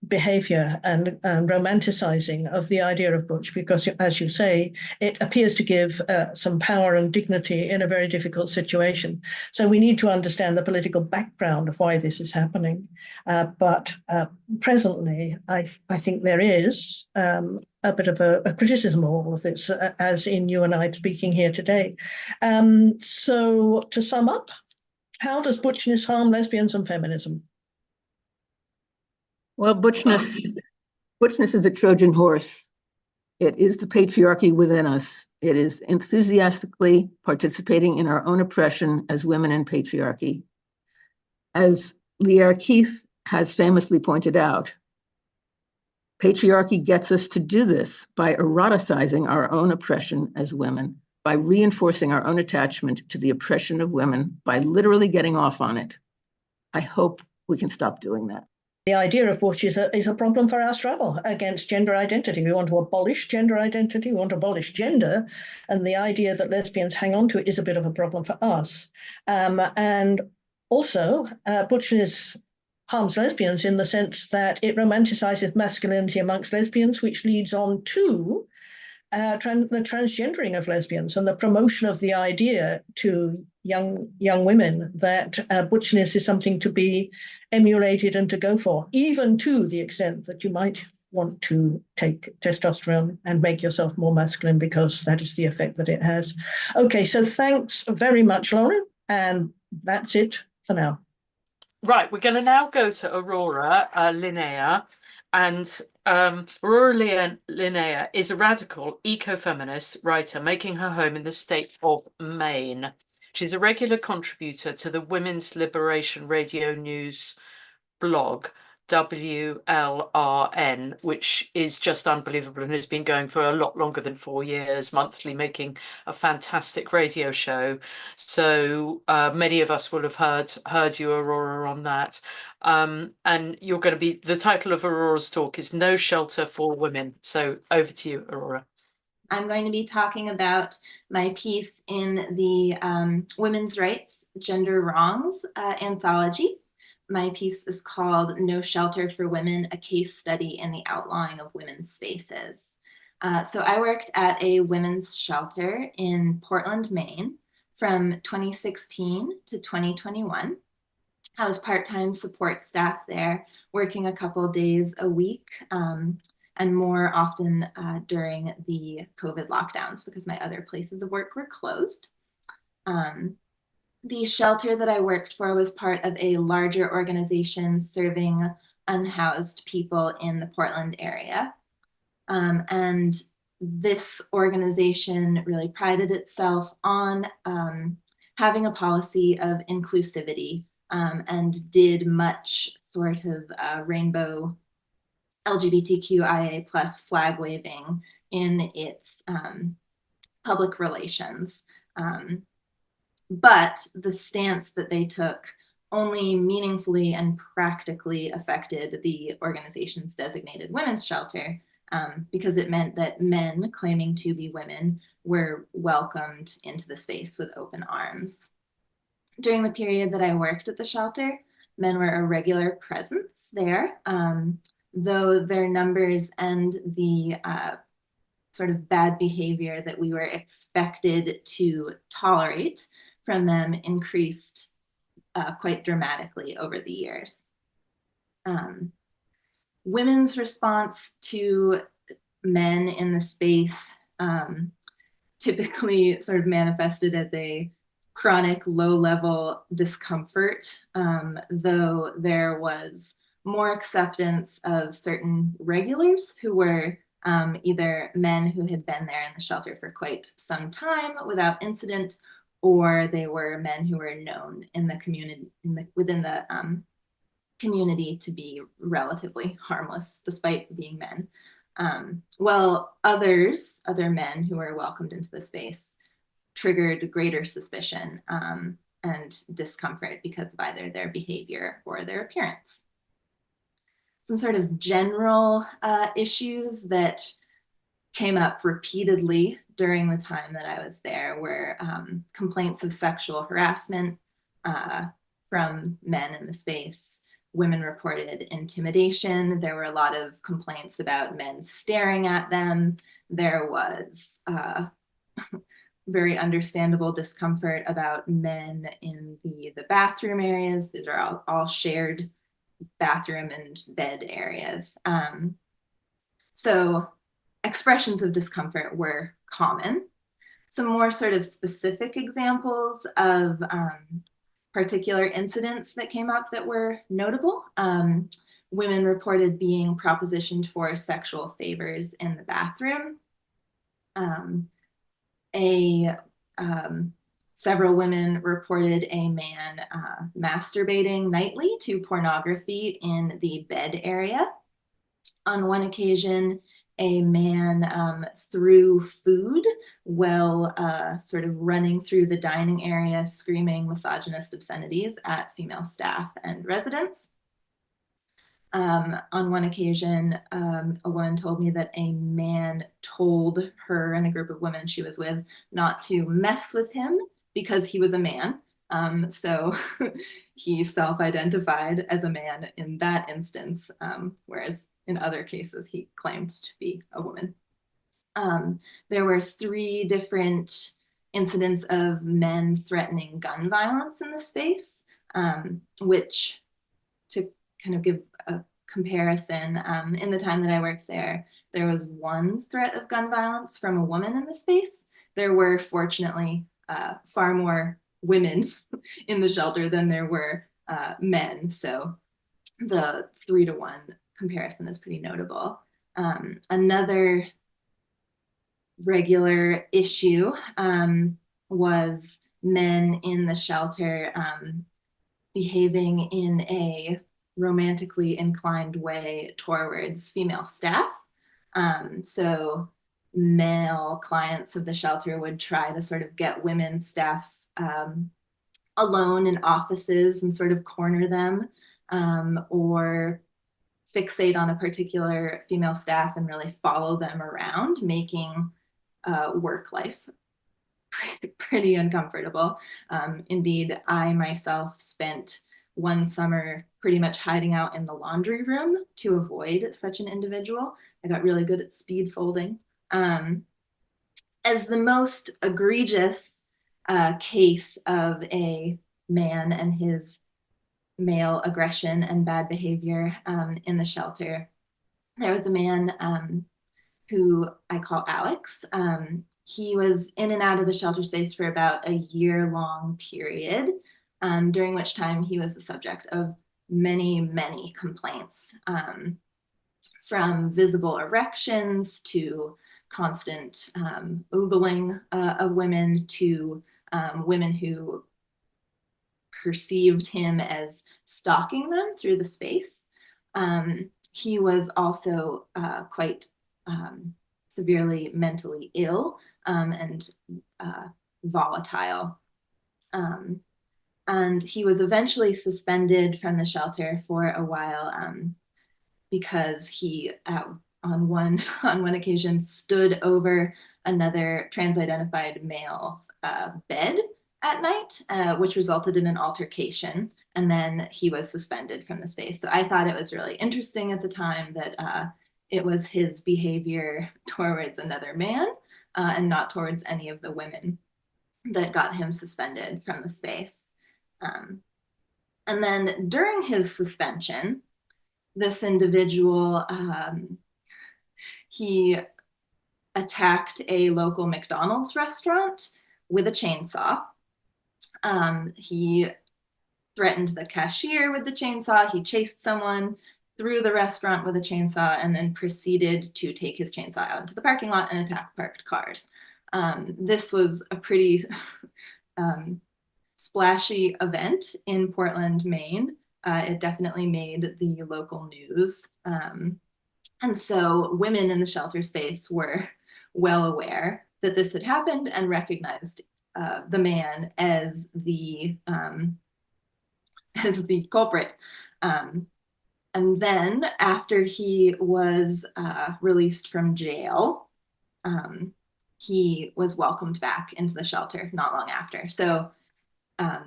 behavior and romanticizing of the idea of butch, because, as you say, it appears to give some power and dignity in a very difficult situation. So we need to understand the political background of why this is happening. But presently, I think there is a bit of a criticism of all of this, as in you and I speaking here today. So to sum up, how does butchness harm lesbians and feminism? Well, butchness is a Trojan horse. It is the patriarchy within us. It is enthusiastically participating in our own oppression as women in patriarchy. As Leah Keith has famously pointed out, patriarchy gets us to do this by eroticizing our own oppression as women, by reinforcing our own attachment to the oppression of women, by literally getting off on it. I hope we can stop doing that. The idea of butch is a problem for our struggle against gender identity. We want to abolish gender identity, we want to abolish gender, and the idea that lesbians hang on to it is a bit of a problem for us. And also, butchness harms lesbians in the sense that it romanticizes masculinity amongst lesbians, which leads on to the transgendering of lesbians and the promotion of the idea to young women that butchness is something to be emulated and to go for, even to the extent that you might want to take testosterone and make yourself more masculine because that is the effect that it has. Okay, so thanks very much, Lauren, and that's it for now. Right, we're going to now go to Aurora Linnea, and Aurora Linnea is a radical eco-feminist writer making her home in the state of Maine. She's a regular contributor to the Women's Liberation Radio News blog, WLRN, which is just unbelievable and has been going for a lot longer than 4 years, monthly, making a fantastic radio show. So many of us will have heard you, Aurora, on that. And you're going to be, the title of Aurora's talk is No Shelter for Women. So over to you, Aurora. I'm going to be talking about my piece in the Women's Rights, Gender Wrongs anthology. My piece is called No Shelter for Women, a case study in the outlawing of women's spaces. So I worked at a women's shelter in Portland, Maine from 2016 to 2021. I was part-time support staff there, working a couple days a week and more often during the COVID lockdowns because my other places of work were closed. The shelter that I worked for was part of a larger organization serving unhoused people in the Portland area. And this organization really prided itself on having a policy of inclusivity and did much sort of rainbow LGBTQIA+ flag waving in its public relations. But the stance that they took only meaningfully and practically affected the organization's designated women's shelter because it meant that men claiming to be women were welcomed into the space with open arms. During the period that I worked at the shelter, men were a regular presence there, though their numbers and the sort of bad behavior that we were expected to tolerate from them increased quite dramatically over the years. Women's response to men in the space typically sort of manifested as a chronic low-level discomfort, though there was more acceptance of certain regulars who were either men who had been there in the shelter for quite some time without incident, or they were men who were known in the community, within the community to be relatively harmless, despite being men. While other men who were welcomed into the space triggered greater suspicion and discomfort because of either their behavior or their appearance. Some sort of general issues that came up repeatedly during the time that I was there were complaints of sexual harassment from men in the space. Women reported intimidation. There were a lot of complaints about men staring at them. There was very understandable discomfort about men in the bathroom areas. These are all shared bathroom and bed areas. So expressions of discomfort were common. Some more sort of specific examples of particular incidents that came up that were notable. Women reported being propositioned for sexual favors in the bathroom. Several women reported a man masturbating nightly to pornography in the bed area. On one occasion, a man threw food while sort of running through the dining area, screaming misogynist obscenities at female staff and residents. On one occasion, a woman told me that a man told her and a group of women she was with not to mess with him because he was a man. So he self-identified as a man in that instance, whereas in other cases he claimed to be a woman. There were 3 different incidents of men threatening gun violence in the space, which, to kind of give a comparison, in the time that I worked there was 1 threat of gun violence from a woman in the space. There were fortunately far more women in the shelter than there were men, so the 3-to-1 comparison is pretty notable. Another regular issue was men in the shelter behaving in a romantically inclined way towards female staff. So male clients of the shelter would try to sort of get women staff alone in offices and sort of corner them, or fixate on a particular female staff and really follow them around, making work life pretty uncomfortable. Indeed, I myself spent one summer pretty much hiding out in the laundry room to avoid such an individual. I got really good at speed folding. As the most egregious case of a man and his male aggression and bad behavior in the shelter, there was a man who I call Alex. He was in and out of the shelter space for about a year-long period, during which time he was the subject of many complaints, from visible erections to constant oogling of women to women who perceived him as stalking them through the space. He was also quite severely mentally ill and volatile. And he was eventually suspended from the shelter for a while because he, on one occasion, stood over another trans-identified male's bed at night, which resulted in an altercation, and then he was suspended from the space. So I thought it was really interesting at the time that it was his behavior towards another man and not towards any of the women that got him suspended from the space. And then during his suspension, this individual, he attacked a local McDonald's restaurant with a chainsaw. He threatened the cashier with the chainsaw. He chased someone through the restaurant with a chainsaw and then proceeded to take his chainsaw out into the parking lot and attack parked cars. This was a pretty splashy event in Portland, Maine, It definitely made the local news. And so women in the shelter space were well aware that this had happened and recognized the man as the culprit. And then after he was released from jail, he was welcomed back into the shelter not long after. So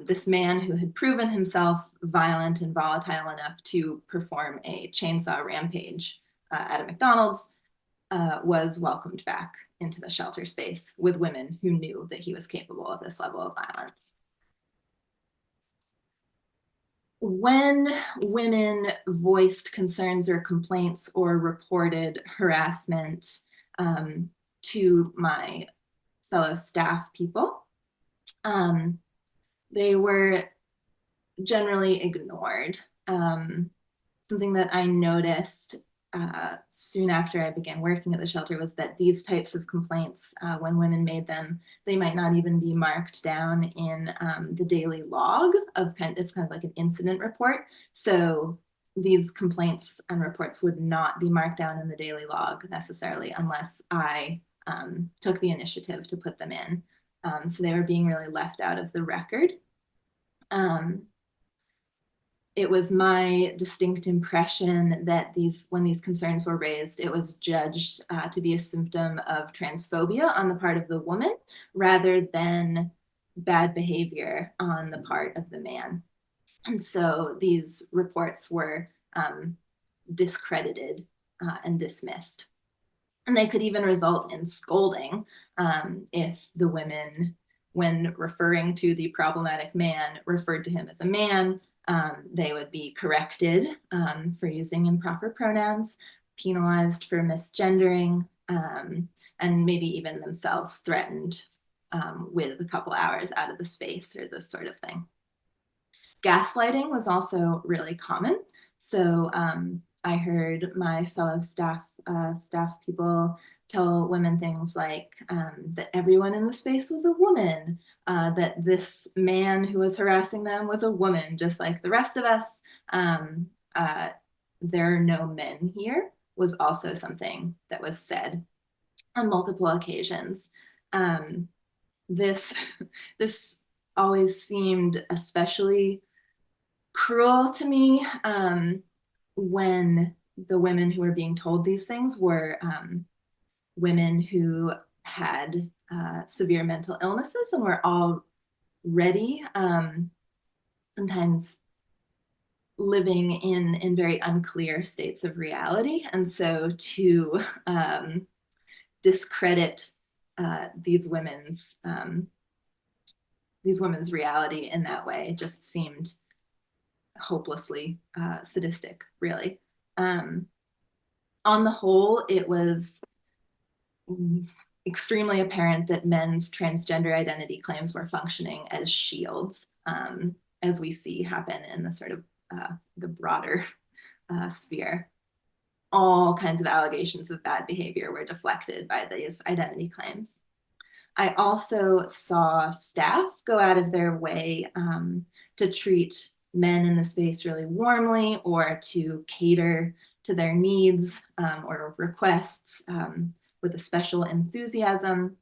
this man who had proven himself violent and volatile enough to perform a chainsaw rampage at a McDonald's was welcomed back into the shelter space with women who knew that he was capable of this level of violence. When women voiced concerns or complaints or reported harassment to my fellow staff people, they were generally ignored. Something that I noticed soon after I began working at the shelter was that these types of complaints, when women made them, they might not even be marked down in the daily log of it's kind of like an incident report. So these complaints and reports would not be marked down in the daily log necessarily unless I took the initiative to put them in. So they were being really left out of the record. It was my distinct impression that when these concerns were raised, it was judged to be a symptom of transphobia on the part of the woman rather than bad behavior on the part of the man. And so these reports were discredited and dismissed. And they could even result in scolding if the women, when referring to the problematic man, referred to him as a man. They would be corrected for using improper pronouns, penalized for misgendering, and maybe even themselves threatened with a couple hours out of the space or this sort of thing. Gaslighting was also really common. So I heard my fellow staff people tell women things like that everyone in the space was a woman, that this man who was harassing them was a woman, just like the rest of us. There are no men here was also something that was said on multiple occasions. This always seemed especially cruel to me when the women who were being told these things were women who had severe mental illnesses and were already sometimes living in very unclear states of reality. And so to discredit these women's reality in that way just seemed hopelessly sadistic, really. On the whole, it was extremely apparent that men's transgender identity claims were functioning as shields, as we see happen in the sort of the broader sphere. All kinds of allegations of bad behavior were deflected by these identity claims. I also saw staff go out of their way to treat men in the space really warmly or to cater to their needs or requests with a special enthusiasm,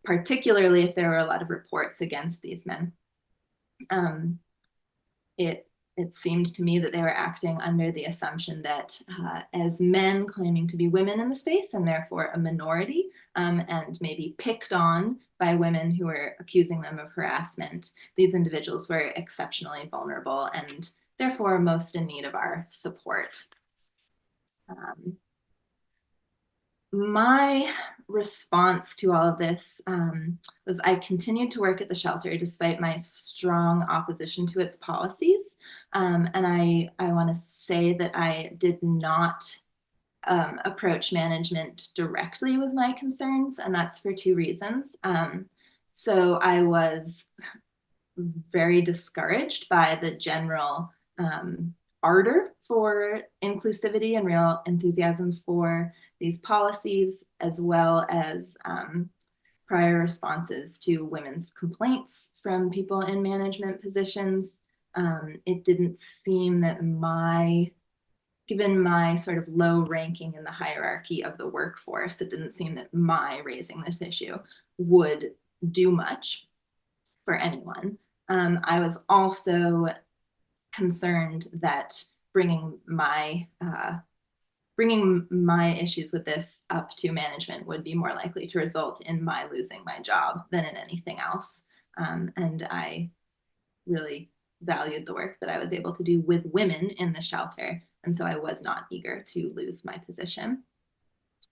particularly if there were a lot of reports against these men. It seemed to me that they were acting under the assumption that as men claiming to be women in the space and therefore a minority and maybe picked on by women who were accusing them of harassment, these individuals were exceptionally vulnerable and therefore most in need of our support. My response to all of this was I continued to work at the shelter despite my strong opposition to its policies. And I want to say that I did not approach management directly with my concerns, and that's for two reasons. So I was very discouraged by the general ardor for inclusivity and real enthusiasm for these policies, as well as prior responses to women's complaints from people in management positions. It didn't seem that given my sort of low ranking in the hierarchy of the workforce, it didn't seem that my raising this issue would do much for anyone. I was also concerned that bringing my issues with this up to management would be more likely to result in my losing my job than in anything else. And I really valued the work that I was able to do with women in the shelter. And so I was not eager to lose my position.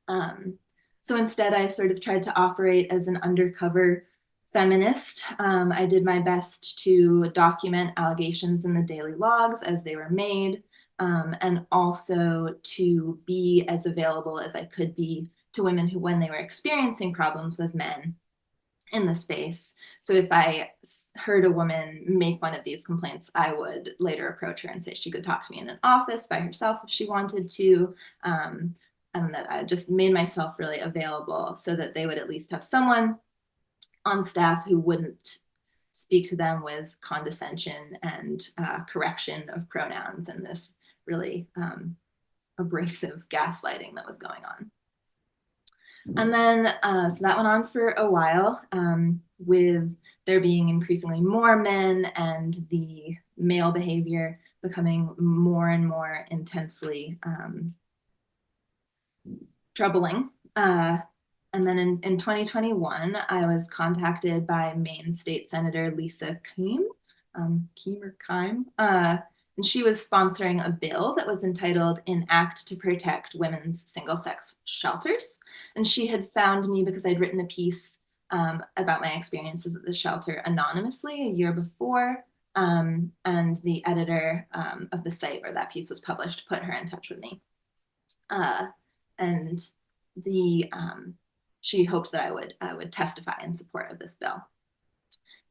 So instead, I sort of tried to operate as an undercover feminist. I did my best to document allegations in the daily logs as they were made, and also to be as available as I could be to women who, when they were experiencing problems with men in the space. So if I heard a woman make one of these complaints, I would later approach her and say she could talk to me in an office by herself if she wanted to. And that I just made myself really available so that they would at least have someone on staff who wouldn't speak to them with condescension and correction of pronouns and this really abrasive gaslighting that was going on. And then, so that went on for a while, with there being increasingly more men and the male behavior becoming more and more intensely troubling. And then in 2021, I was contacted by Maine State Senator Lisa Keim, and she was sponsoring a bill that was entitled An Act to Protect Women's Single-Sex Shelters. And she had found me because I'd written a piece about my experiences at the shelter anonymously a year before. And the editor of the site where that piece was published put her in touch with me. And she hoped that I would testify in support of this bill.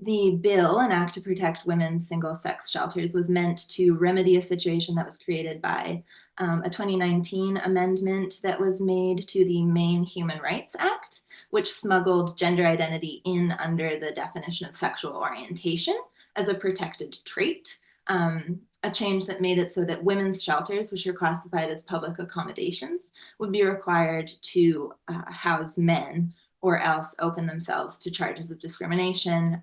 The bill, An Act to Protect Women's Single-Sex Shelters, was meant to remedy a situation that was created by a 2019 amendment that was made to the Maine Human Rights Act, which smuggled gender identity in under the definition of sexual orientation as a protected trait, a change that made it so that women's shelters, which are classified as public accommodations, would be required to house men or else open themselves to charges of discrimination,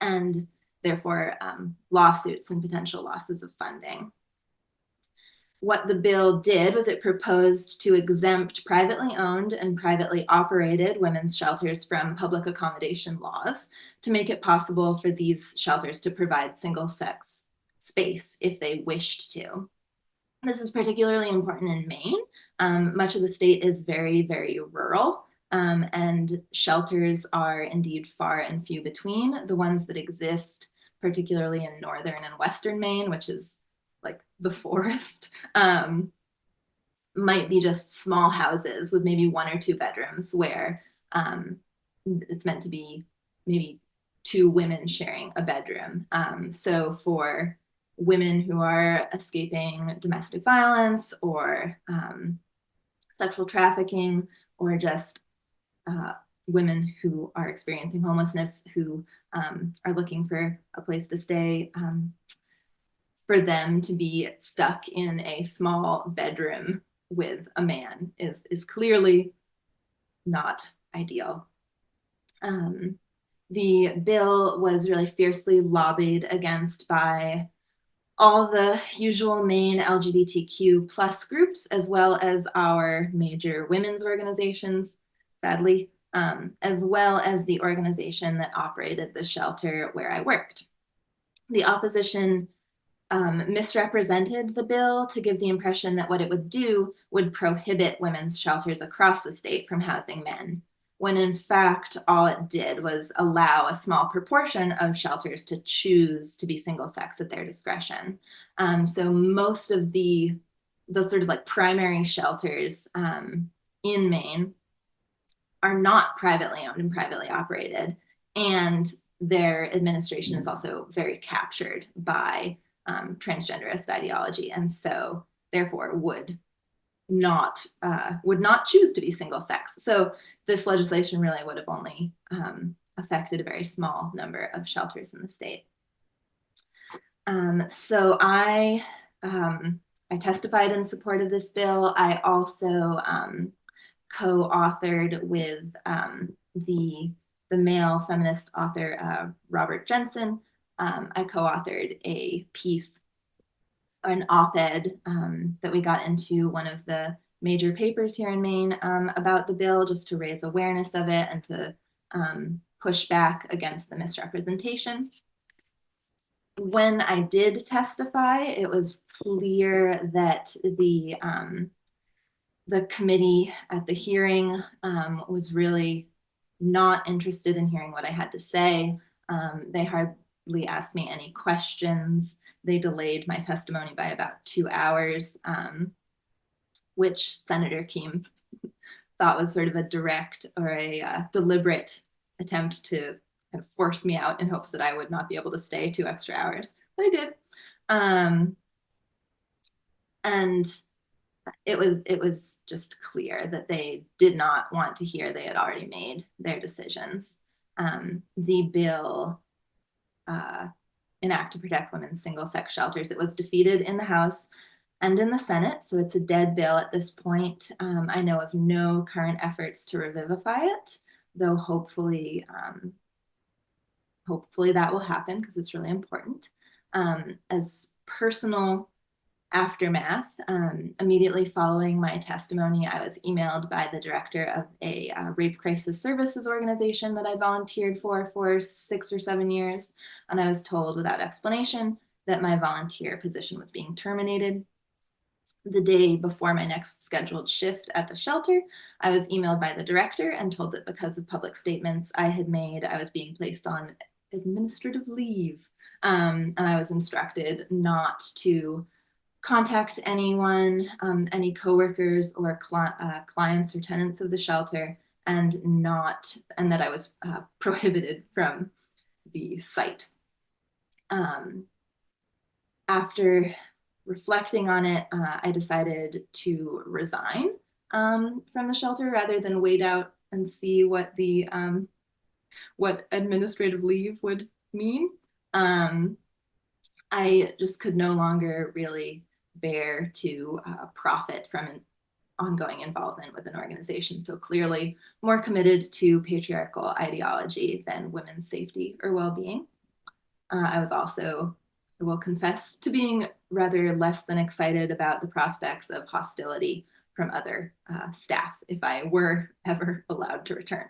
and therefore lawsuits and potential losses of funding. What the bill did was it proposed to exempt privately owned and privately operated women's shelters from public accommodation laws to make it possible for these shelters to provide single-sex space if they wished to. This is particularly important in Maine. Much of the state is very, very rural. And shelters are indeed far and few between. The ones that exist, particularly in northern and western Maine, which is like the forest, might be just small houses with maybe 1 or 2 bedrooms where it's meant to be maybe 2 women sharing a bedroom. So for women who are escaping domestic violence or sexual trafficking, or just women who are experiencing homelessness, who are looking for a place to stay, for them to be stuck in a small bedroom with a man is clearly not ideal. The bill was really fiercely lobbied against by all the usual Maine LGBTQ plus groups, as well as our major women's organizations, sadly, as well as the organization that operated the shelter where I worked. The opposition misrepresented the bill to give the impression that what it would do would prohibit women's shelters across the state from housing men, when in fact, all it did was allow a small proportion of shelters to choose to be single sex at their discretion. So most of the sort of like primary shelters in Maine are not privately owned and privately operated, and their administration is also very captured by transgenderist ideology, and so therefore would not choose to be single sex. So this legislation really would have only affected a very small number of shelters in the state. So I testified in support of this bill. I also co-authored with the male feminist author, Robert Jensen. I co-authored a piece, an op-ed that we got into one of the major papers here in Maine about the bill, just to raise awareness of it and to push back against the misrepresentation. When I did testify, it was clear that the committee at the hearing was really not interested in hearing what I had to say. They hardly asked me any questions. They delayed my testimony by about 2 hours, which Senator Keem thought was sort of a direct or a deliberate attempt to kind of force me out in hopes that I would not be able to stay 2 extra hours, but I did. And it was just clear that they did not want to hear they had already made their decisions. The bill, an act to protect women's single-sex shelters, it was defeated in the House and in the Senate, so it's a dead bill at this point. I know of no current efforts to revivify it, though hopefully that will happen because it's really important. As personal aftermath, immediately following my testimony, I was emailed by the director of a rape crisis services organization that I volunteered for 6 or 7 years, and I was told without explanation that my volunteer position was being terminated. The day before my next scheduled shift at the shelter, I was emailed by the director and told that because of public statements I had made, I was being placed on administrative leave, and I was instructed not to contact anyone, any coworkers or clients or tenants of the shelter, and that I was prohibited from the site. After reflecting on it, I decided to resign from the shelter rather than wait out and see what the what administrative leave would mean. I just could no longer really bear to profit from an ongoing involvement with an organization so clearly more committed to patriarchal ideology than women's safety or well-being. I was also, I will confess, to being rather less than excited about the prospects of hostility from other staff if I were ever allowed to return.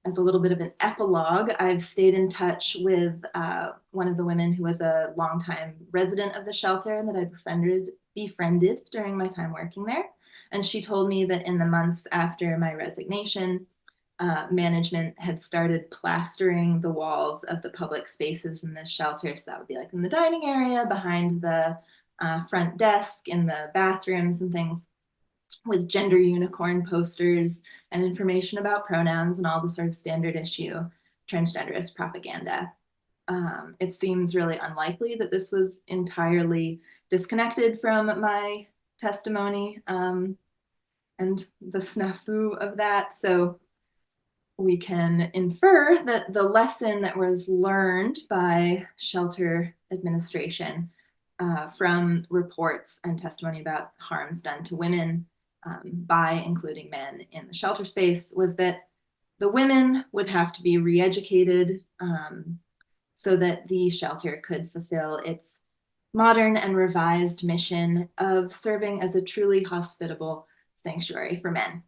As a little bit of an epilogue, I've stayed in touch with one of the women who was a longtime resident of the shelter that I befriended during my time working there. And she told me that in the months after my resignation, management had started plastering the walls of the public spaces in the shelter. So that would be like in the dining area, behind the front desk, in the bathrooms and things, with gender unicorn posters and information about pronouns and all the sort of standard issue transgenderist propaganda. It seems really unlikely that this was entirely disconnected from my testimony and the snafu of that. So we can infer that the lesson that was learned by shelter administration from reports and testimony about harms done to women by including men in the shelter space was that the women would have to be re-educated so that the shelter could fulfill its modern and revised mission of serving as a truly hospitable sanctuary for men.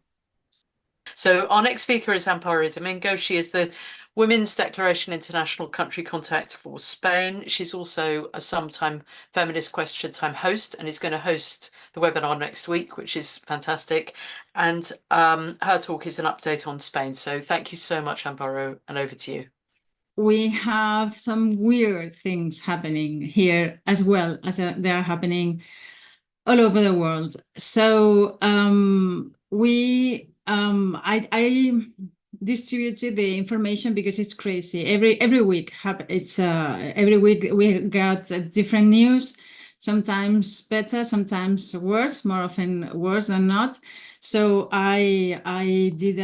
So our next speaker is Amparo Domingo. She is the Women's Declaration International Country Contact for Spain. She's also a sometime Feminist Question Time host and is going to host the webinar next week, which is fantastic. And her talk is an update on Spain. So thank you so much, Amparo, and over to you. We have some weird things happening here as well as they are happening all over the world. So I distributed the information because it's crazy. Every week every week we got different news, sometimes better, sometimes worse, more often worse than not. So I did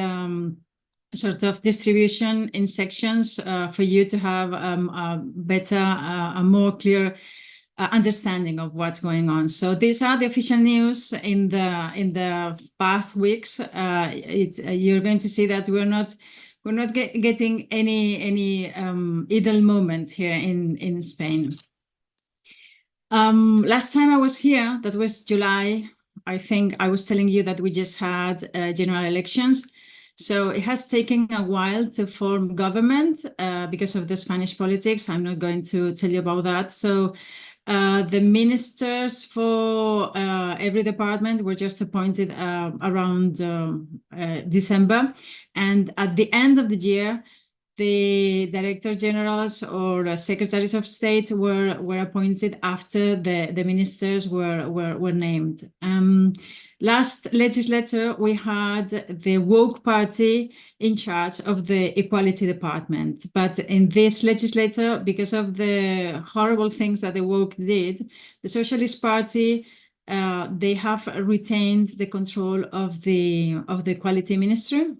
sort of distribution in sections for you to have a better, a more clear understanding of what's going on. So these are the official news in the past weeks. You're going to see that we're not getting any idle moment here in Spain. Last time I was here, that was July. I think I was telling you that we just had general elections. So it has taken a while to form government because of the Spanish politics. I'm not going to tell you about that. So the ministers for every department were just appointed around December. And at the end of the year, the director generals or secretaries of state were appointed after the ministers were named. Last legislature, we had the woke party in charge of the equality department. But in this legislature, because of the horrible things that the woke did, the Socialist Party, they have retained the control of the equality ministry.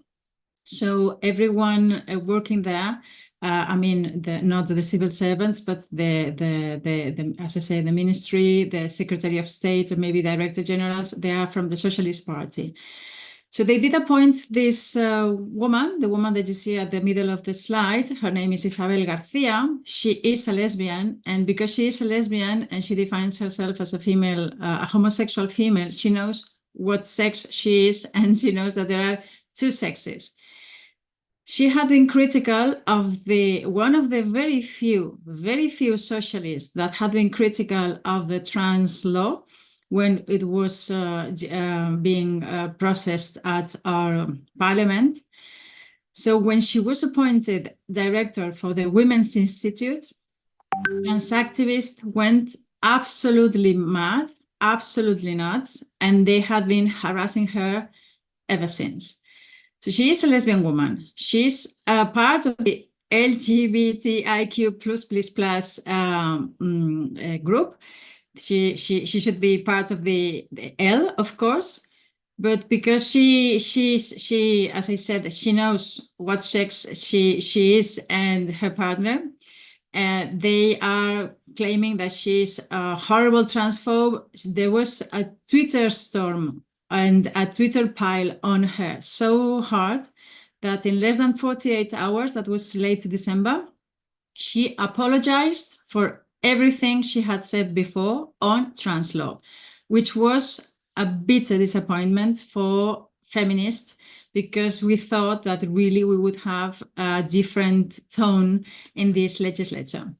So everyone working there, I mean, not the civil servants, but the as I say, the ministry, the Secretary of State, or maybe Director Generals, they are from the Socialist Party. So they did appoint this woman, the woman that you see at the middle of the slide. Her name is Isabel Garcia. She is a lesbian, and because she is a lesbian and she defines herself as a female, a homosexual female, she knows what sex she is, and she knows that there are two sexes. She had been critical of one of the very few socialists that had been critical of the trans law when it was being processed at our parliament. So when she was appointed director for the Women's Institute, trans activists went absolutely mad, absolutely nuts, and they had been harassing her ever since. So she is a lesbian woman. She's a part of the LGBTIQ++ group. She should be part of the L, of course, but because she as I said, she knows what sex she is and her partner. They are claiming that she's a horrible transphobe. There was a Twitter storm and a Twitter pile on her so hard that in less than 48 hours, that was late December, she apologized for everything she had said before on trans law, which was a bitter disappointment for feminists, because we thought that really we would have a different tone in this legislature.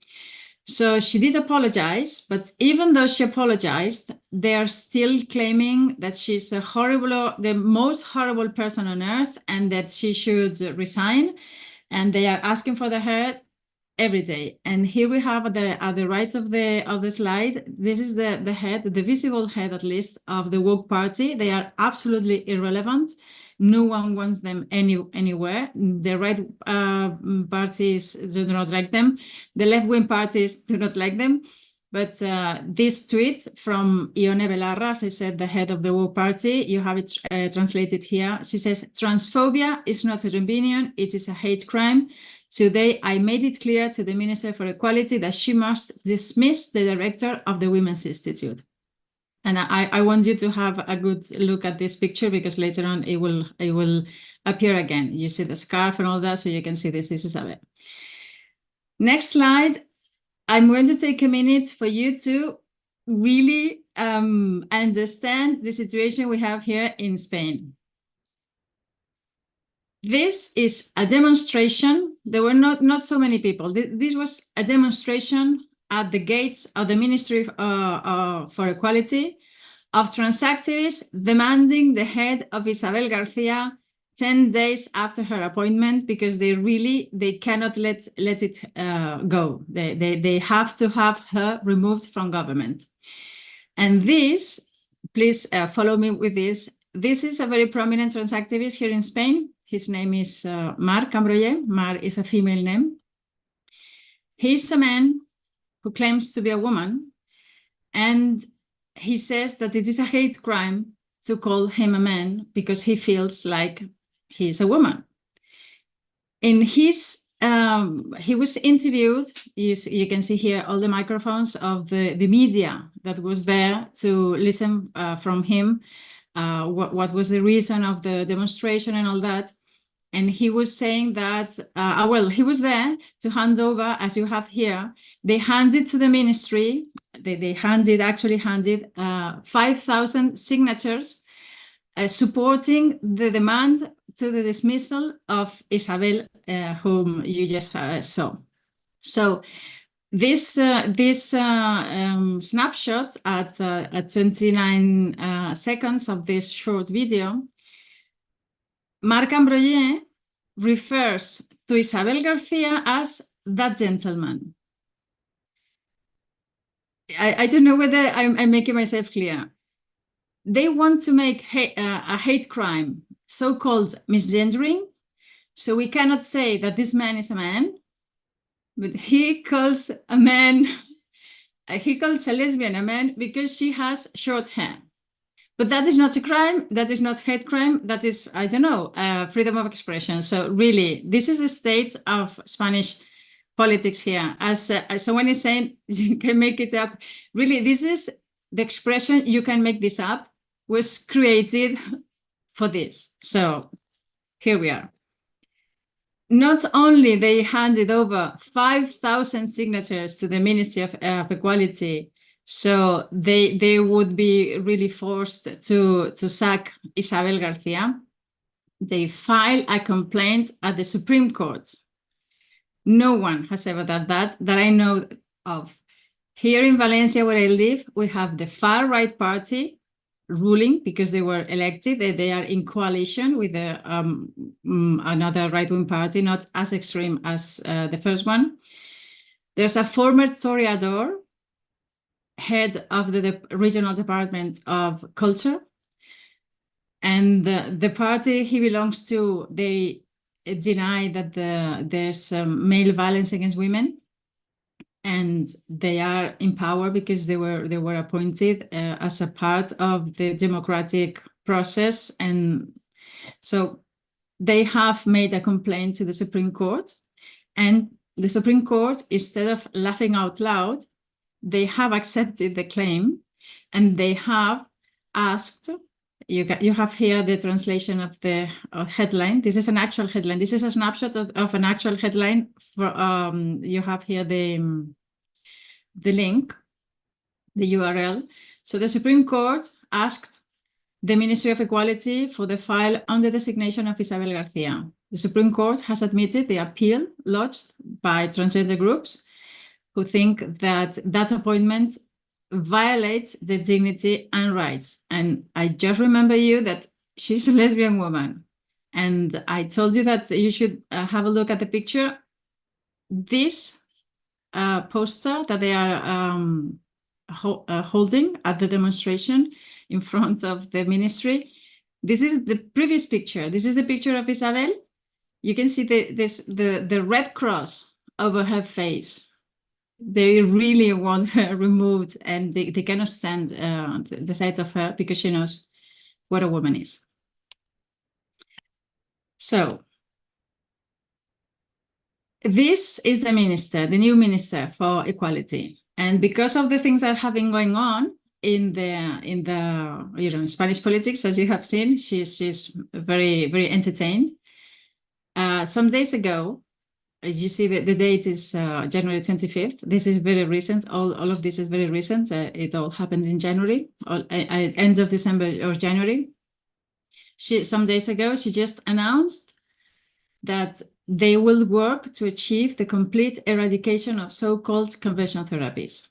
So she did apologize, but even though she apologized, they are still claiming that she's the most horrible person on earth, and that she should resign. And they are asking for the head every day. And here we have at the right of the slide, this is the head, the visible head at least, of the woke party. They are absolutely irrelevant. No one wants them anywhere. The right parties do not like them. The left-wing parties do not like them. But this tweet from Ione Belarra, as I said, the head of the woke party, you have it translated here. She says, "Transphobia is not an opinion, it is a hate crime. Today, I made it clear to the Minister for Equality that she must dismiss the director of the Women's Institute." And I want you to have a good look at this picture, because later on it will appear again. You see the scarf and all that, so you can see this. This is Isabel. Next slide. I'm going to take a minute for you to really understand the situation we have here in Spain. This is a demonstration. There were not so many people. This was a demonstration at the gates of the Ministry for Equality of trans activists demanding the head of Isabel Garcia 10 days after her appointment, because they cannot let it go. They have to have her removed from government. And this, please follow me with this. This is a very prominent trans activist here in Spain. His name is Marc Ambroye. Marc is a female name. He's a man who claims to be a woman, and he says that it is a hate crime to call him a man because he feels like he's a woman. In his, he was interviewed. You can see here all the microphones of the media that was there to listen from him. What was the reason of the demonstration and all that. And he was saying that, well, he was there to hand over, as you have here. They handed to the ministry, they actually handed 5,000 signatures supporting the demand to the dismissal of Isabel, whom you just saw. So this snapshot at 29 seconds of this short video, Marc Ambroyer refers to Isabel Garcia as that gentleman. I don't know whether I'm making myself clear. They want to make a hate crime, so-called misgendering. So we cannot say that this man is a man, but he calls a man, he calls a lesbian a man because she has short hair. But that is not a crime, that is not hate crime, that is, I don't know, freedom of expression. So really, this is the state of Spanish politics here. As someone is saying, you can make it up. Really, this is the expression, you can make this up, was created for this. So here we are. Not only they handed over 5,000 signatures to the Ministry of Equality, so they would be really forced to sack Isabel Garcia. They filed a complaint at the Supreme Court. No one has ever done that I know of. Here in Valencia, where I live, we have the far-right party ruling because they were elected. They are in coalition with another right-wing party, not as extreme as the first one. There's a former toreador, head of the regional department of culture, and the party he belongs to, they deny that there's male violence against women, and they are in power because they were appointed as a part of the democratic process. And so they have made a complaint to the Supreme Court, and the Supreme Court, instead of laughing out loud, they have accepted the claim, and they have asked, you have here the translation of the headline. This is an actual headline. This is a snapshot of an actual headline. For you have here the link, the URL. So the Supreme Court asked the Ministry of Equality for the file on the designation of Isabel Garcia. The Supreme Court has admitted the appeal lodged by transgender groups who think that that appointment violates the dignity and rights. And I just remember you that she's a lesbian woman. And I told you that you should have a look at the picture. This poster that they are holding at the demonstration in front of the ministry, this is the previous picture. This is the picture of Isabel. You can see the red cross over her face. They really want her removed, and they cannot stand the sight of her because she knows what a woman is. So this is the minister, the new minister for equality. And because of the things that have been going on in the Spanish politics, as you have seen, she's very, very entertained. Some days ago, as you see, the date is January 25th. This is very recent. All of this is very recent. It all happened in January, end of December or January. Some days ago, she just announced that they will work to achieve the complete eradication of so-called conversion therapies,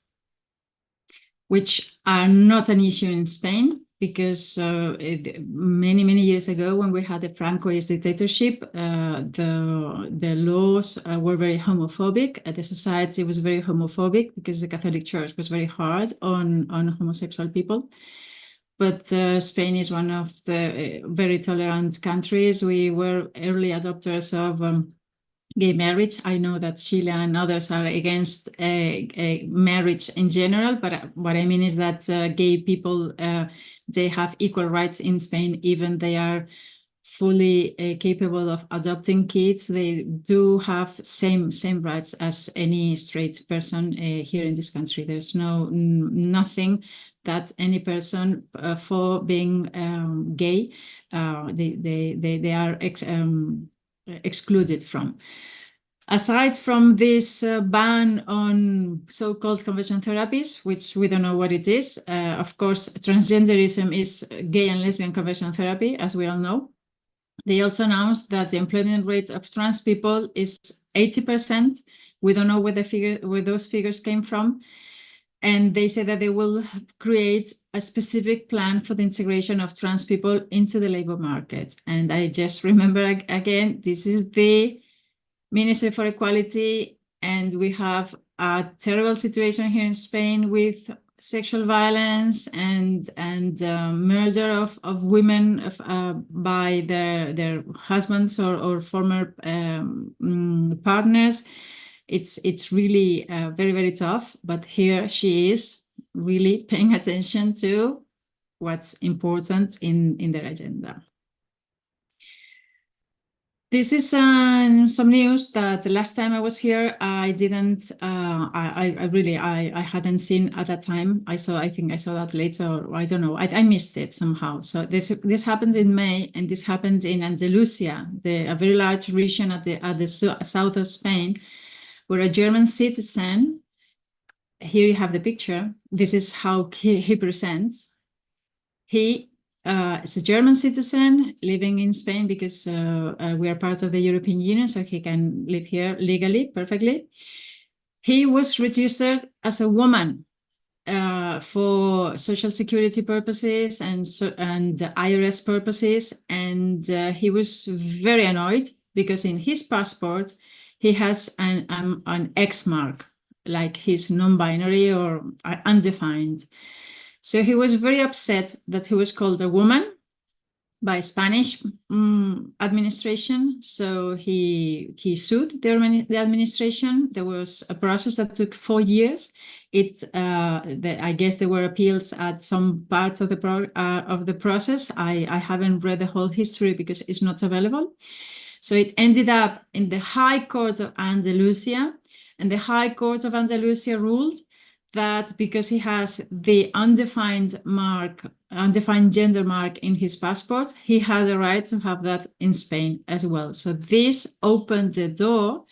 which are not an issue in Spain, because many, many years ago, when we had the Francoist dictatorship, the laws were very homophobic. The society was very homophobic because the Catholic Church was very hard on homosexual people. But Spain is one of the very tolerant countries. We were early adopters of gay marriage. I know that Sheila and others are against a marriage in general, but what I mean is that gay people, they have equal rights in Spain, even they are fully capable of adopting kids, they do have same rights as any straight person here in this country. There's nothing that any person for being gay they are excluded from. Aside from this ban on so-called conversion therapies, which we don't know what it is, of course, transgenderism is gay and lesbian conversion therapy, as we all know. They also announced that the employment rate of trans people is 80%. We don't know where those figures came from. And they say that they will create a specific plan for the integration of trans people into the labor market. And I just remember again, this is the Ministry for Equality, and we have a terrible situation here in Spain with sexual violence and murder of women by their husbands or former partners. It's really very, very tough, but here she is really paying attention to what's important in their agenda. This is some news that the last time I was here, I didn't, I hadn't seen at that time. I think I saw that later, or I don't know, I missed it somehow. So this happened in May, and this happened in Andalusia, a very large region at the south of Spain, where a German citizen, here you have the picture, this is how he presents. He is a German citizen living in Spain because we are part of the European Union, so he can live here legally, perfectly. He was registered as a woman for social security purposes and IRS purposes, and he was very annoyed because in his passport he has an X mark, like he's non-binary or undefined. So he was very upset that he was called a woman by Spanish administration. So he sued the administration. There was a process that took 4 years. I guess there were appeals at some parts of the process. I haven't read the whole history because it's not available. So it ended up in the High Court of Andalusia, and the High Court of Andalusia ruled that because he has the undefined gender mark in his passport, he had the right to have that in Spain as well. So this opened the door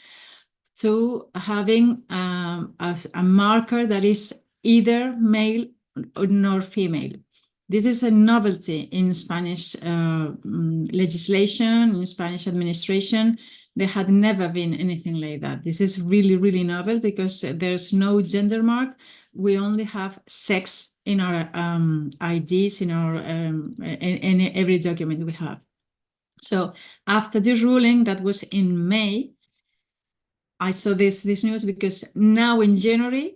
to having a marker that is either male nor female. This is a novelty in Spanish legislation, in Spanish administration. There had never been anything like that. This is really, really novel because there's no gender mark. We only have sex in our IDs, in every document we have. So after this ruling that was in May, I saw this news because now in January,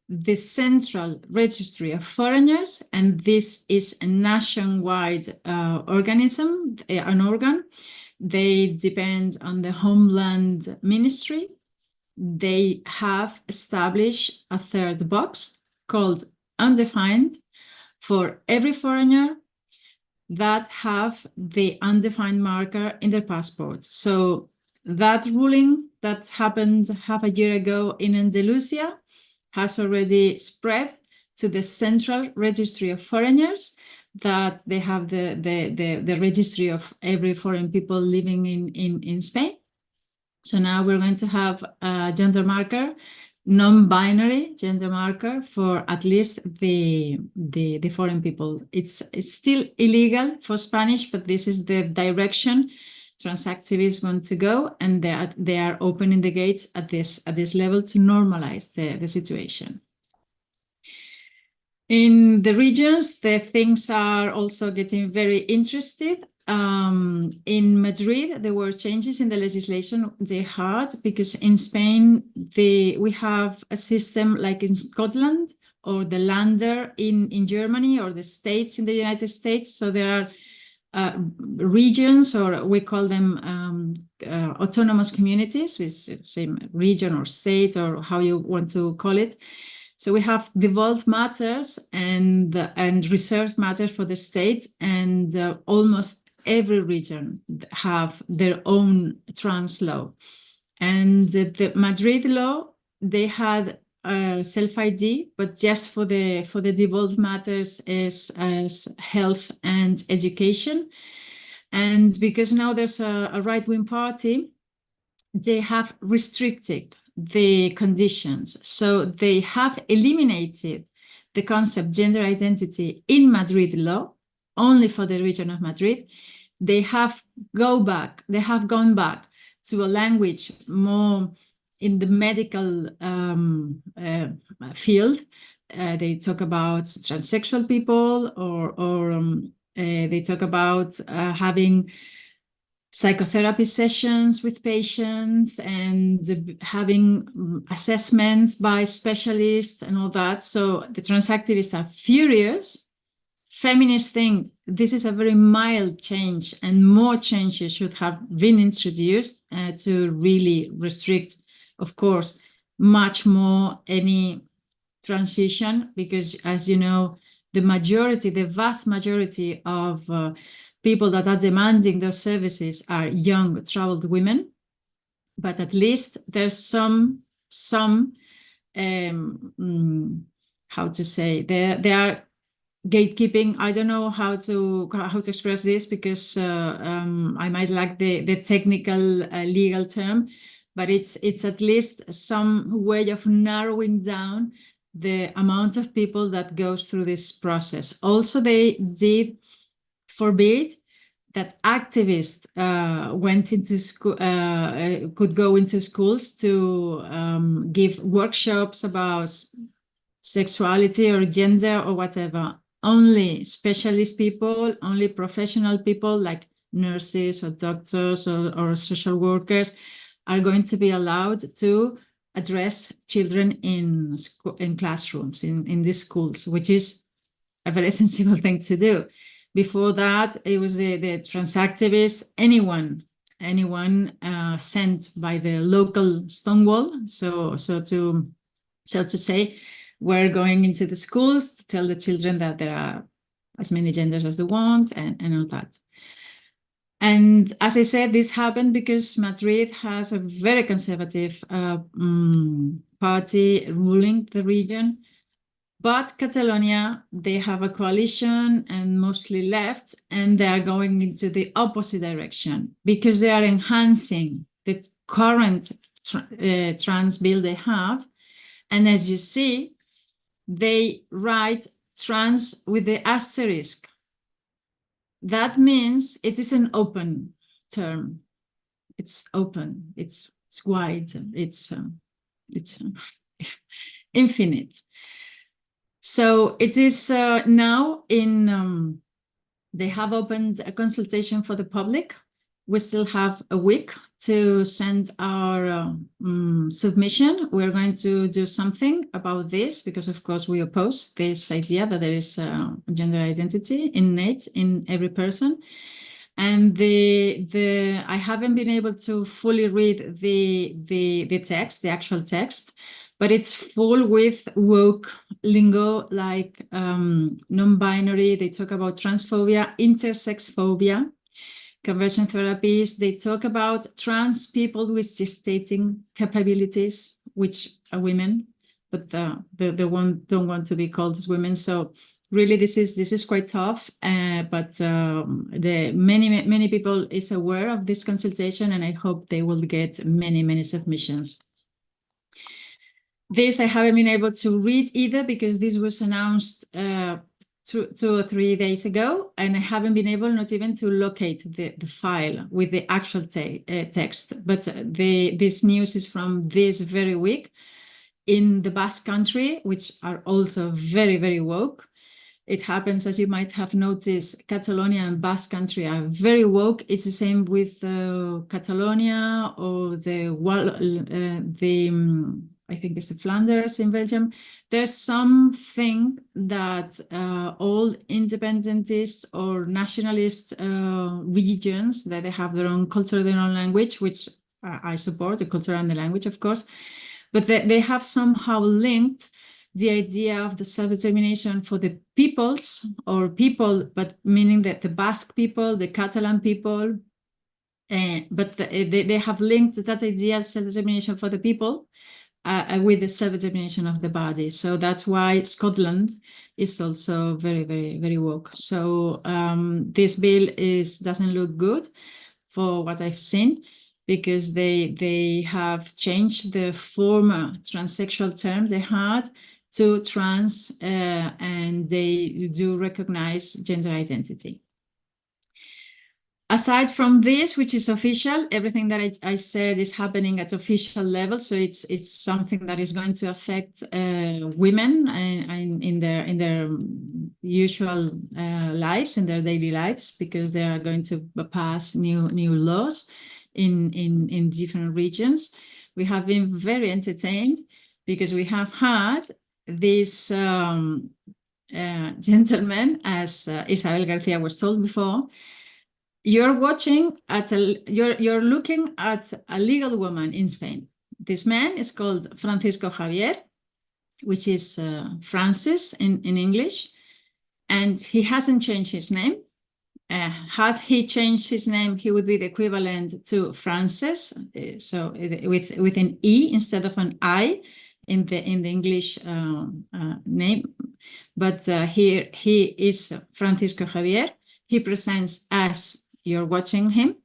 the Central Registry of Foreigners, and this is a nationwide organism, an organ. They depend on the Homeland Ministry. They have established a third box called undefined for every foreigner that have the undefined marker in their passport. So that ruling that happened half a year ago in Andalusia has already spread to the Central Registry of Foreigners, that they have the registry of every foreign people living in Spain. So now we're going to have a gender marker, non-binary gender marker for at least the foreign people. It's still illegal for Spanish, but this is the direction trans activists want to go, and they are opening the gates at this level to normalize the situation. In the regions, the things are also getting very interesting. In Madrid, there were changes in the legislation they had, because in Spain, we have a system like in Scotland or the Länder in Germany or the states in the United States. So there are regions, or we call them autonomous communities, with same region or state or how you want to call it. So we have devolved matters and reserved matters for the state, and almost every region have their own trans law. And the Madrid law, they had self-ID, but just for the devolved matters as health and education. And because now there's a right-wing party, they have restricted the conditions. So they have eliminated the concept gender identity in Madrid law, only for the region of Madrid. They have gone back to a language more in the medical field. They talk about transsexual people, or they talk about having psychotherapy sessions with patients and having assessments by specialists and all that. So the trans activists are furious. Feminists think this is a very mild change and more changes should have been introduced to really restrict, of course, much more any transition, because as you know, the vast majority of people that are demanding those services are young, troubled women. But at least there's some how to say, they are gatekeeping. I don't know how to express this, because I might lack the technical legal term, but it's at least some way of narrowing down the amount of people that goes through this process. Also, they did forbid that activists went into school, could go into schools to give workshops about sexuality or gender or whatever. Only specialist people, only professional people like nurses or doctors or social workers are going to be allowed to address children in classrooms, in these schools, which is a very sensible thing to do. Before that, it was the trans activists, anyone sent by the local Stonewall, so to say, were going into the schools to tell the children that there are as many genders as they want and all that. And as I said, this happened because Madrid has a very conservative party ruling the region. But Catalonia, they have a coalition and mostly left, and they are going into the opposite direction because they are enhancing the current trans bill they have. And as you see, they write trans with the asterisk. That means it is an open term. It's open, it's wide, it's infinite. So it is now in, they have opened a consultation for the public. We still have a week to send our submission. We're going to do something about this because, of course, we oppose this idea that there is gender identity innate in every person. And I haven't been able to fully read the text, the actual text, but it's full with woke lingo like non-binary. They talk about transphobia, intersex phobia, conversion therapies. They talk about trans people with gestating capabilities, which are women, but the one don't want to be called as women. So really, this is quite tough. But the many people is aware of this consultation, and I hope they will get many submissions. This I haven't been able to read either because this was announced 2 or 3 days ago, and I haven't been able not even to locate the file with the actual text. But this news is from this very week in the Basque Country, which are also very woke. It happens, as you might have noticed, Catalonia and Basque Country are very woke. It's the same with Catalonia or I think it's the Flanders in Belgium. There's something that all independentist or nationalist regions, that they have their own culture, their own language, which I support, the culture and the language, of course, but they have somehow linked the idea of the self-determination for the peoples, or people, but meaning that the Basque people, the Catalan people, but they have linked that idea of self-determination for the people with the self-determination of the body. So that's why Scotland is also very, very, very woke. So this bill doesn't look good for what I've seen, because they have changed the former transsexual term they had to trans, and they do recognize gender identity. Aside from this, which is official, everything that I said is happening at official level. So it's something that is going to affect women and in their usual lives, in their daily lives, because they are going to pass new laws in different regions. We have been very entertained because we have had this gentleman, as Isabel Garcia was told before. You're looking at a legal woman in Spain. This man is called Francisco Javier, which is Francis in English, and he hasn't changed his name. Had he changed his name, he would be the equivalent to Francis, so with an E instead of an I in the English name. But here he is Francisco Javier. He presents as you're watching him,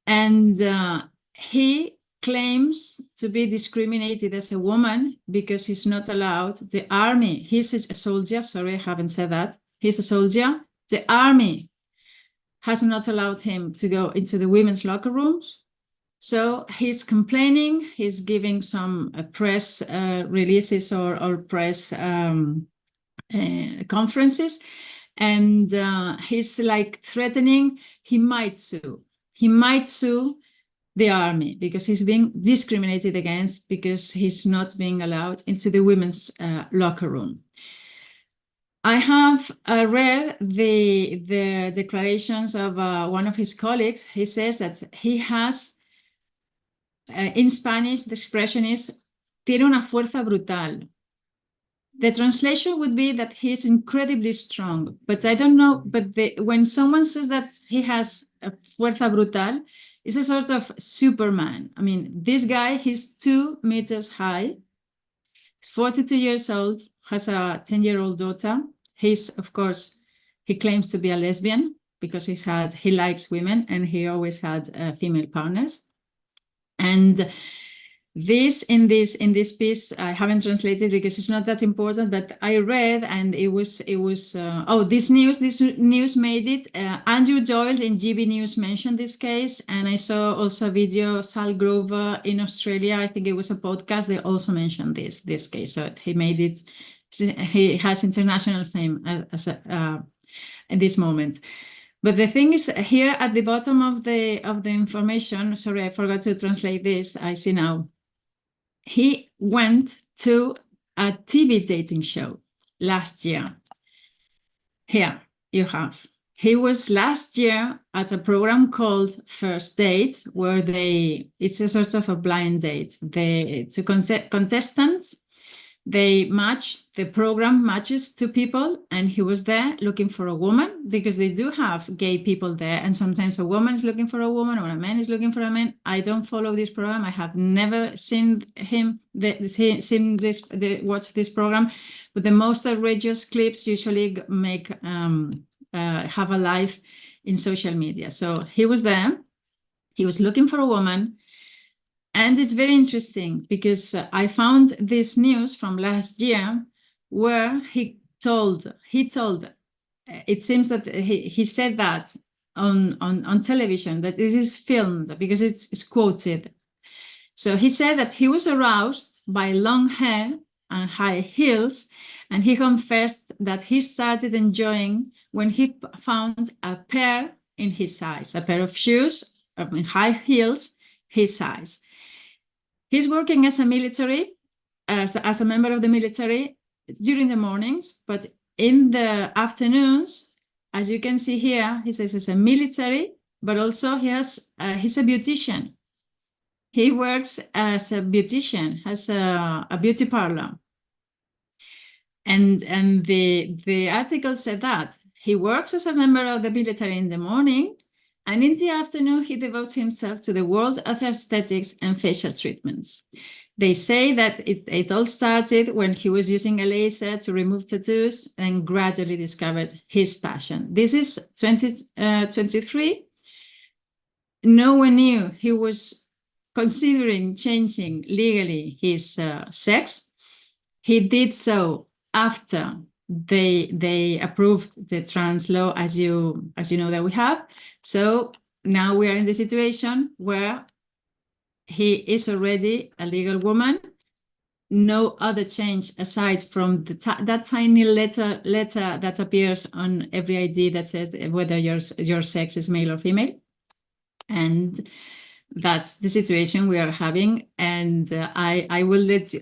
and he claims to be discriminated as a woman because he's not allowed the army. He's a soldier. Sorry, I haven't said that. He's a soldier. The army has not allowed him to go into the women's locker rooms. So he's complaining. He's giving some press releases or press conferences. And he's like threatening he might sue the army because he's being discriminated against because he's not being allowed into the women's locker room. I have read the declarations of one of his colleagues. He says that he has, in Spanish, the expression is, tiene una fuerza brutal. The translation would be that he's incredibly strong, but I don't know. But when someone says that he has a fuerza brutal, it's a sort of Superman. I mean, this guy, he's 2 meters high, he's 42 years old, has a 10-year-old daughter. He's, of course, he claims to be a lesbian because he likes women and he always had female partners. And in this piece, I haven't translated because it's not that important, but I read, and it was this news made it. Andrew Doyle in GB News mentioned this case, and I saw also a video, Sal Grover in Australia, I think it was a podcast, they also mentioned this case. So he made it, he has international fame at this moment. But the thing is, here at the bottom of the information, sorry, I forgot to translate this, I see now. He went to a TV dating show last year. Here you have. He was last year at a program called First Date, where it's a sort of a blind date. Contestants, they match, the program matches 2 people, and he was there looking for a woman because they do have gay people there, and sometimes a woman is looking for a woman or a man is looking for a man. I don't follow this program. I have never seen watch this program, but the most outrageous clips usually have a life in social media. So he was there. He was looking for a woman. And it's very interesting because I found this news from last year where he told, it seems that he said that on television, that this is filmed because it's quoted. So he said that he was aroused by long hair and high heels, and he confessed that he started enjoying when he found a pair in his size, a pair of shoes in high heels, his size. He's working as a military, as a member of the military during the mornings, but in the afternoons, as you can see here, he says he's a military, but also he's a beautician. He works as a beautician, has a beauty parlor. And the article said that he works as a member of the military in the morning, and in the afternoon he devotes himself to the world of aesthetics and facial treatments. They say that it all started when he was using a laser to remove tattoos and gradually discovered his passion. This is 2023. No one knew he was considering changing legally his sex. He did so after they approved the trans law, as you know that we have. So now we are in the situation where he is already a legal woman. No other change aside from that tiny letter that appears on every ID that says whether your sex is male or female. And that's the situation we are having. And I will let you,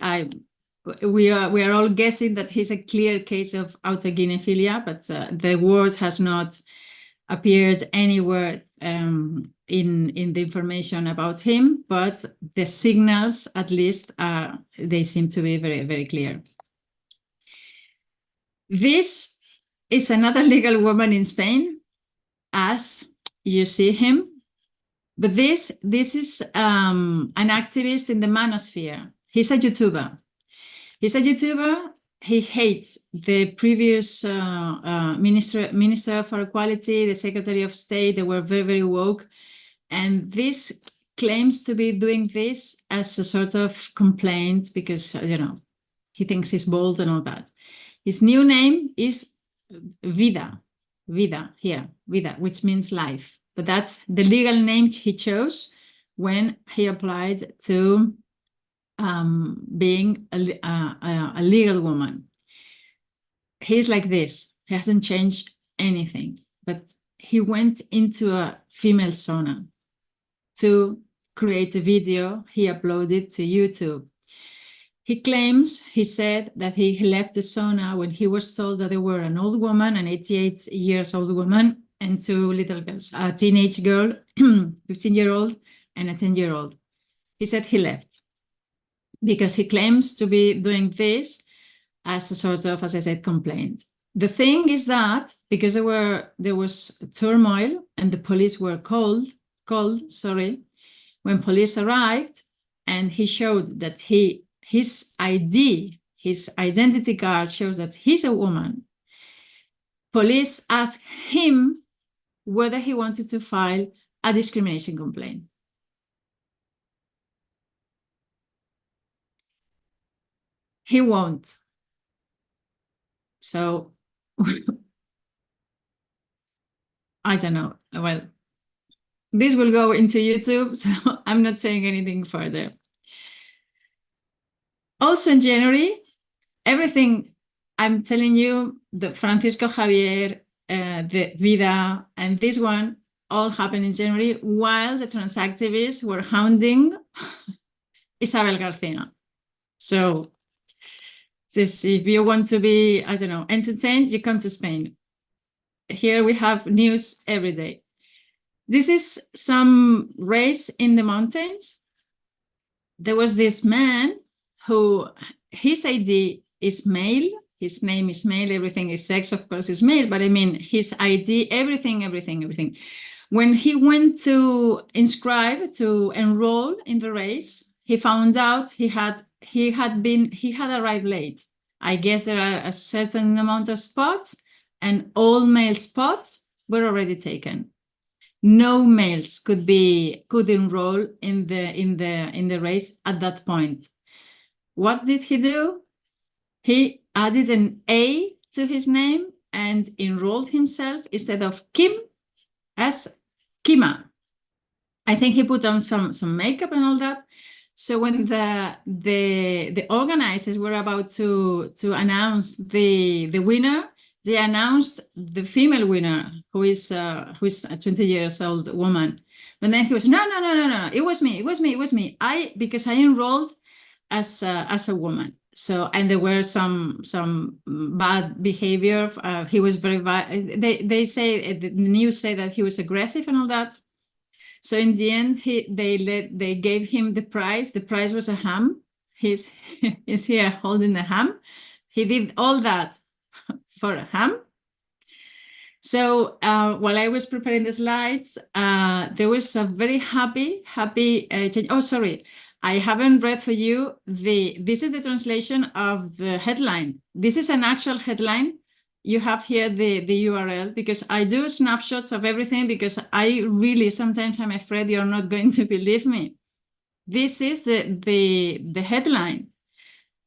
we are all guessing that he's a clear case of autogynephilia, but the word has not appeared anywhere in the information about him, but the signals at least they seem to be very, very clear. This is another legal woman in Spain, as you see him. But this is an activist in the manosphere. He's a YouTuber. He hates the previous Minister for Equality, the Secretary of State. They were very, very woke. And this claims to be doing this as a sort of complaint because, you know, he thinks he's bold and all that. His new name is Vida, which means life. But that's the legal name he chose when he applied to being a legal woman. He's like this. He hasn't changed anything. But he went into a female sauna to create a video he uploaded to YouTube. He claims, he said that he left the sauna when he was told that there were an old woman, an 88 years old woman, and two little girls, a teenage girl, 15-year-old, and a 10-year-old. He said he left because he claims to be doing this as a sort of, as I said, complaint. The thing is that because there was turmoil and the police were called, when police arrived and he showed that his identity card shows that he's a woman, police asked him whether he wanted to file a discrimination complaint. He won't. So, I don't know. Well, this will go into YouTube, so I'm not saying anything further. Also in January, everything I'm telling you, the Francisco Javier, the Vida, and this one all happened in January while the trans activists were hounding Isabel García. So if you want to be, I don't know, entertained, you come to Spain. Here we have news every day. This is some race in the mountains. There was this man who, his ID is male, his name is male, everything is sex, of course, is male, but I mean, his ID, everything. When he went to inscribe, to enroll in the race, he found out he had arrived late. I guess there are a certain amount of spots, and all male spots were already taken. No males could enroll in the race at that point. What did he do? He added an A to his name and enrolled himself instead of Kim as Kima. I think he put on some makeup and all that. So when the organizers were about to announce the winner, they announced the female winner, who is a 20 years old woman. But then he was, no, it was me. Because I enrolled as a woman. So, and there were some bad behavior. He was very bad. They say, the news say that he was aggressive and all that. So in the end, they gave him the prize. The prize was a ham. He's here holding the ham. He did all that for a ham. So while I was preparing the slides, there was a very happy change. Oh, sorry, I haven't read for you this is the translation of the headline. This is an actual headline. You have here the URL, because I do snapshots of everything, because I really, sometimes I'm afraid you're not going to believe me. This is the headline.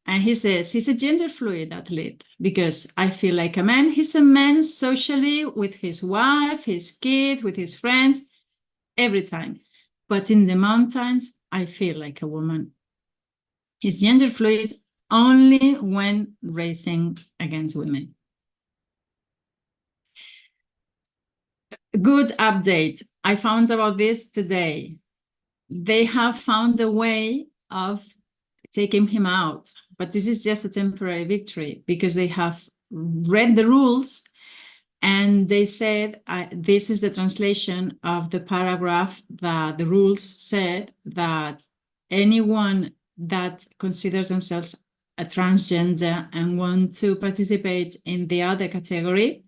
And he says, he's a gender fluid athlete because I feel like a man. He's a man socially with his wife, his kids, with his friends, every time. But in the mountains, I feel like a woman. He's gender fluid only when racing against women. Good update. I found about this today. They have found a way of taking him out. But this is just a temporary victory because they have read the rules and they said, this is the translation of the paragraph that the rules said that anyone that considers themselves a transgender and want to participate in the other category,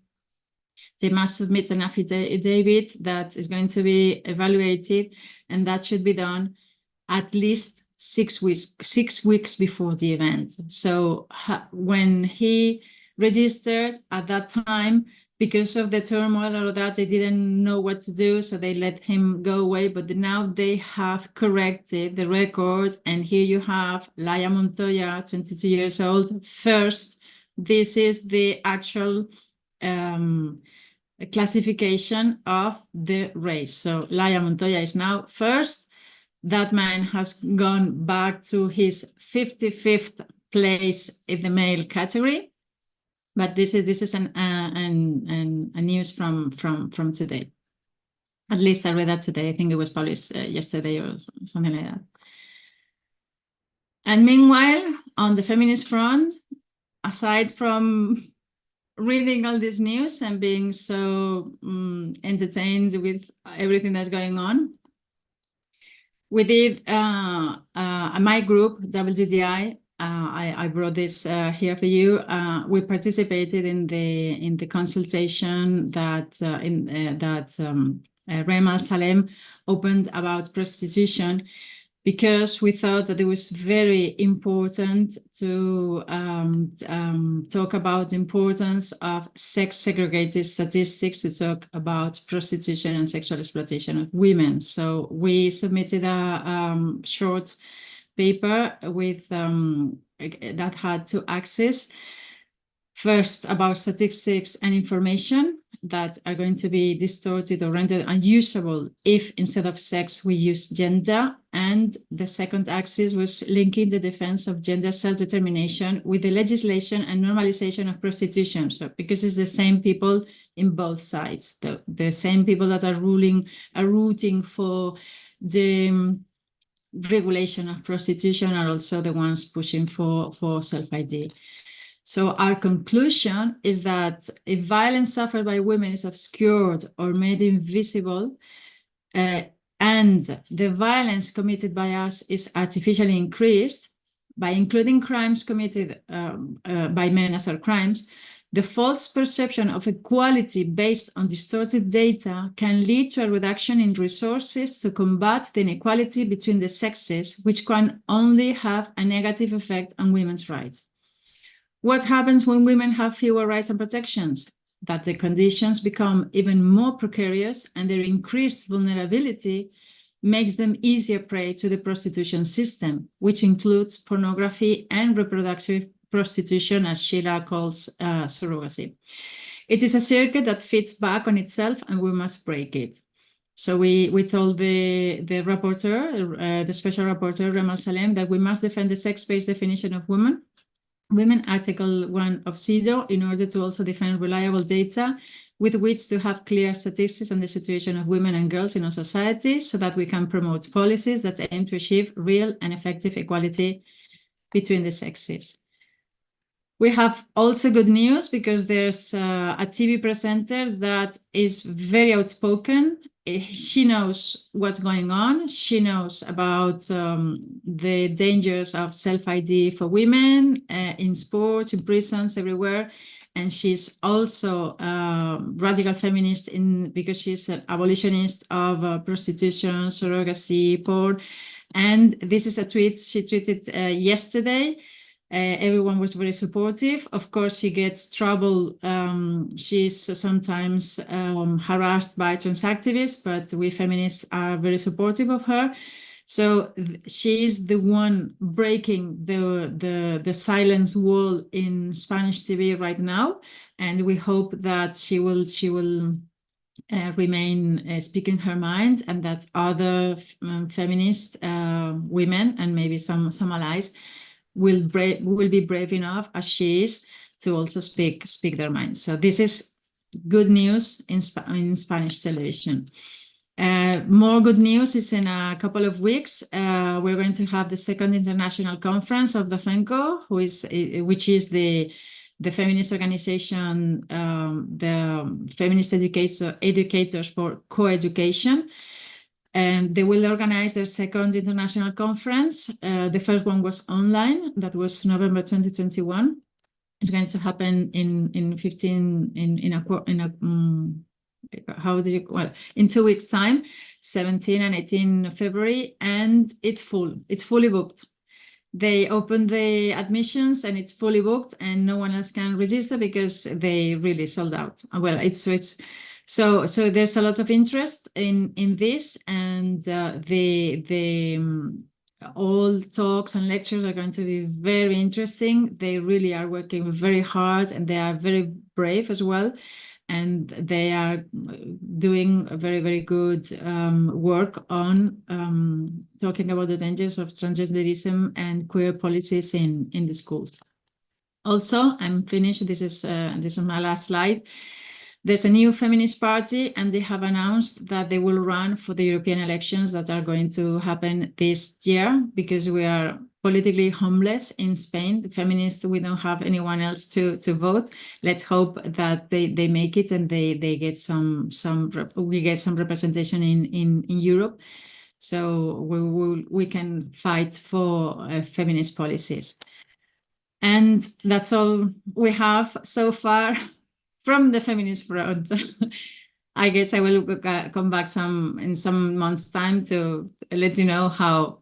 they must submit an affidavit that is going to be evaluated, and that should be done at least 6 weeks before the event. So when he registered at that time, because of the turmoil or that, they didn't know what to do, so they let him go away. But now they have corrected the record, and here you have Laia Montoya, 22 years old, first. This is the actual classification of the race. So Laia Montoya is now first. That man has gone back to his 55th place in the male category, but this is a news from today. At least I read that today. I think it was published yesterday or something like that. And meanwhile, on the feminist front, aside from reading all this news and being so entertained with everything that's going on, we did my group, WDI. I brought this here for you. We participated in the consultation that Rem Al Salem opened about prostitution, because we thought that it was very important to talk about the importance of sex-segregated statistics to talk about prostitution and sexual exploitation of women. So we submitted a short paper with that had 2 axes. First, about statistics and information that are going to be distorted or rendered unusable if instead of sex we use gender. And the second axis was linking the defense of gender self-determination with the legislation and normalization of prostitution. So because it's the same people in both sides, the same people that are rooting for the regulation of prostitution are also the ones pushing for self-ID. So our conclusion is that if violence suffered by women is obscured or made invisible, and the violence committed by us is artificially increased, by including crimes committed by men as our crimes, the false perception of equality based on distorted data can lead to a reduction in resources to combat the inequality between the sexes, which can only have a negative effect on women's rights. What happens when women have fewer rights and protections? That the conditions become even more precarious, and their increased vulnerability makes them easier prey to the prostitution system, which includes pornography and reproductive prostitution, as Sheila calls surrogacy. It is a circuit that feeds back on itself, and we must break it. So we told the rapporteur, the special rapporteur, Rem Al Salem, that we must defend the sex-based definition of women, Article 1 of CEDAW, in order to also defend reliable data with which to have clear statistics on the situation of women and girls in our society, so that we can promote policies that aim to achieve real and effective equality between the sexes. We have also good news, because there's a TV presenter that is very outspoken she knows what's going on. She knows about the dangers of self-ID for women in sports, in prisons, everywhere. And she's also a radical feminist because she's an abolitionist of prostitution, surrogacy, porn. And this is a tweet she tweeted yesterday. Everyone was very supportive. Of course, she gets trouble. She's sometimes harassed by trans activists, but we feminists are very supportive of her. So she is the one breaking the silence wall in Spanish TV right now, and we hope that she will remain speaking her mind, and that other feminist women and maybe some allies will be brave enough as she is to also speak their minds. So this is good news in Spanish television. More good news is in a couple of weeks. We're going to have the second international conference of the FENCO, which is the feminist organization, the feminist educators for co-education. And they will organize their second international conference. The first one was online. That was November 2021. It's going to happen in 2 weeks time, 17 and 18 February, and it's full. It's fully booked. They opened the admissions and it's fully booked, and no one else can register because they really sold out. Well, so there's a lot of interest in this, and all talks and lectures are going to be very interesting. They really are working very hard, and they are very brave as well. And they are doing a very, very good work on talking about the dangers of transgenderism and queer policies in the schools. Also, I'm finished. This is my last slide. There's a new feminist party, and they have announced that they will run for the European elections that are going to happen this year, because we are politically homeless in Spain. The feminists, we don't have anyone else to vote. Let's hope that they make it and they get we get some representation in Europe, so we can fight for feminist policies. And that's all we have so far from the feminist front. I guess I will come back in some months' time to let you know how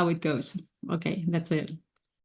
it goes. Okay, that's it.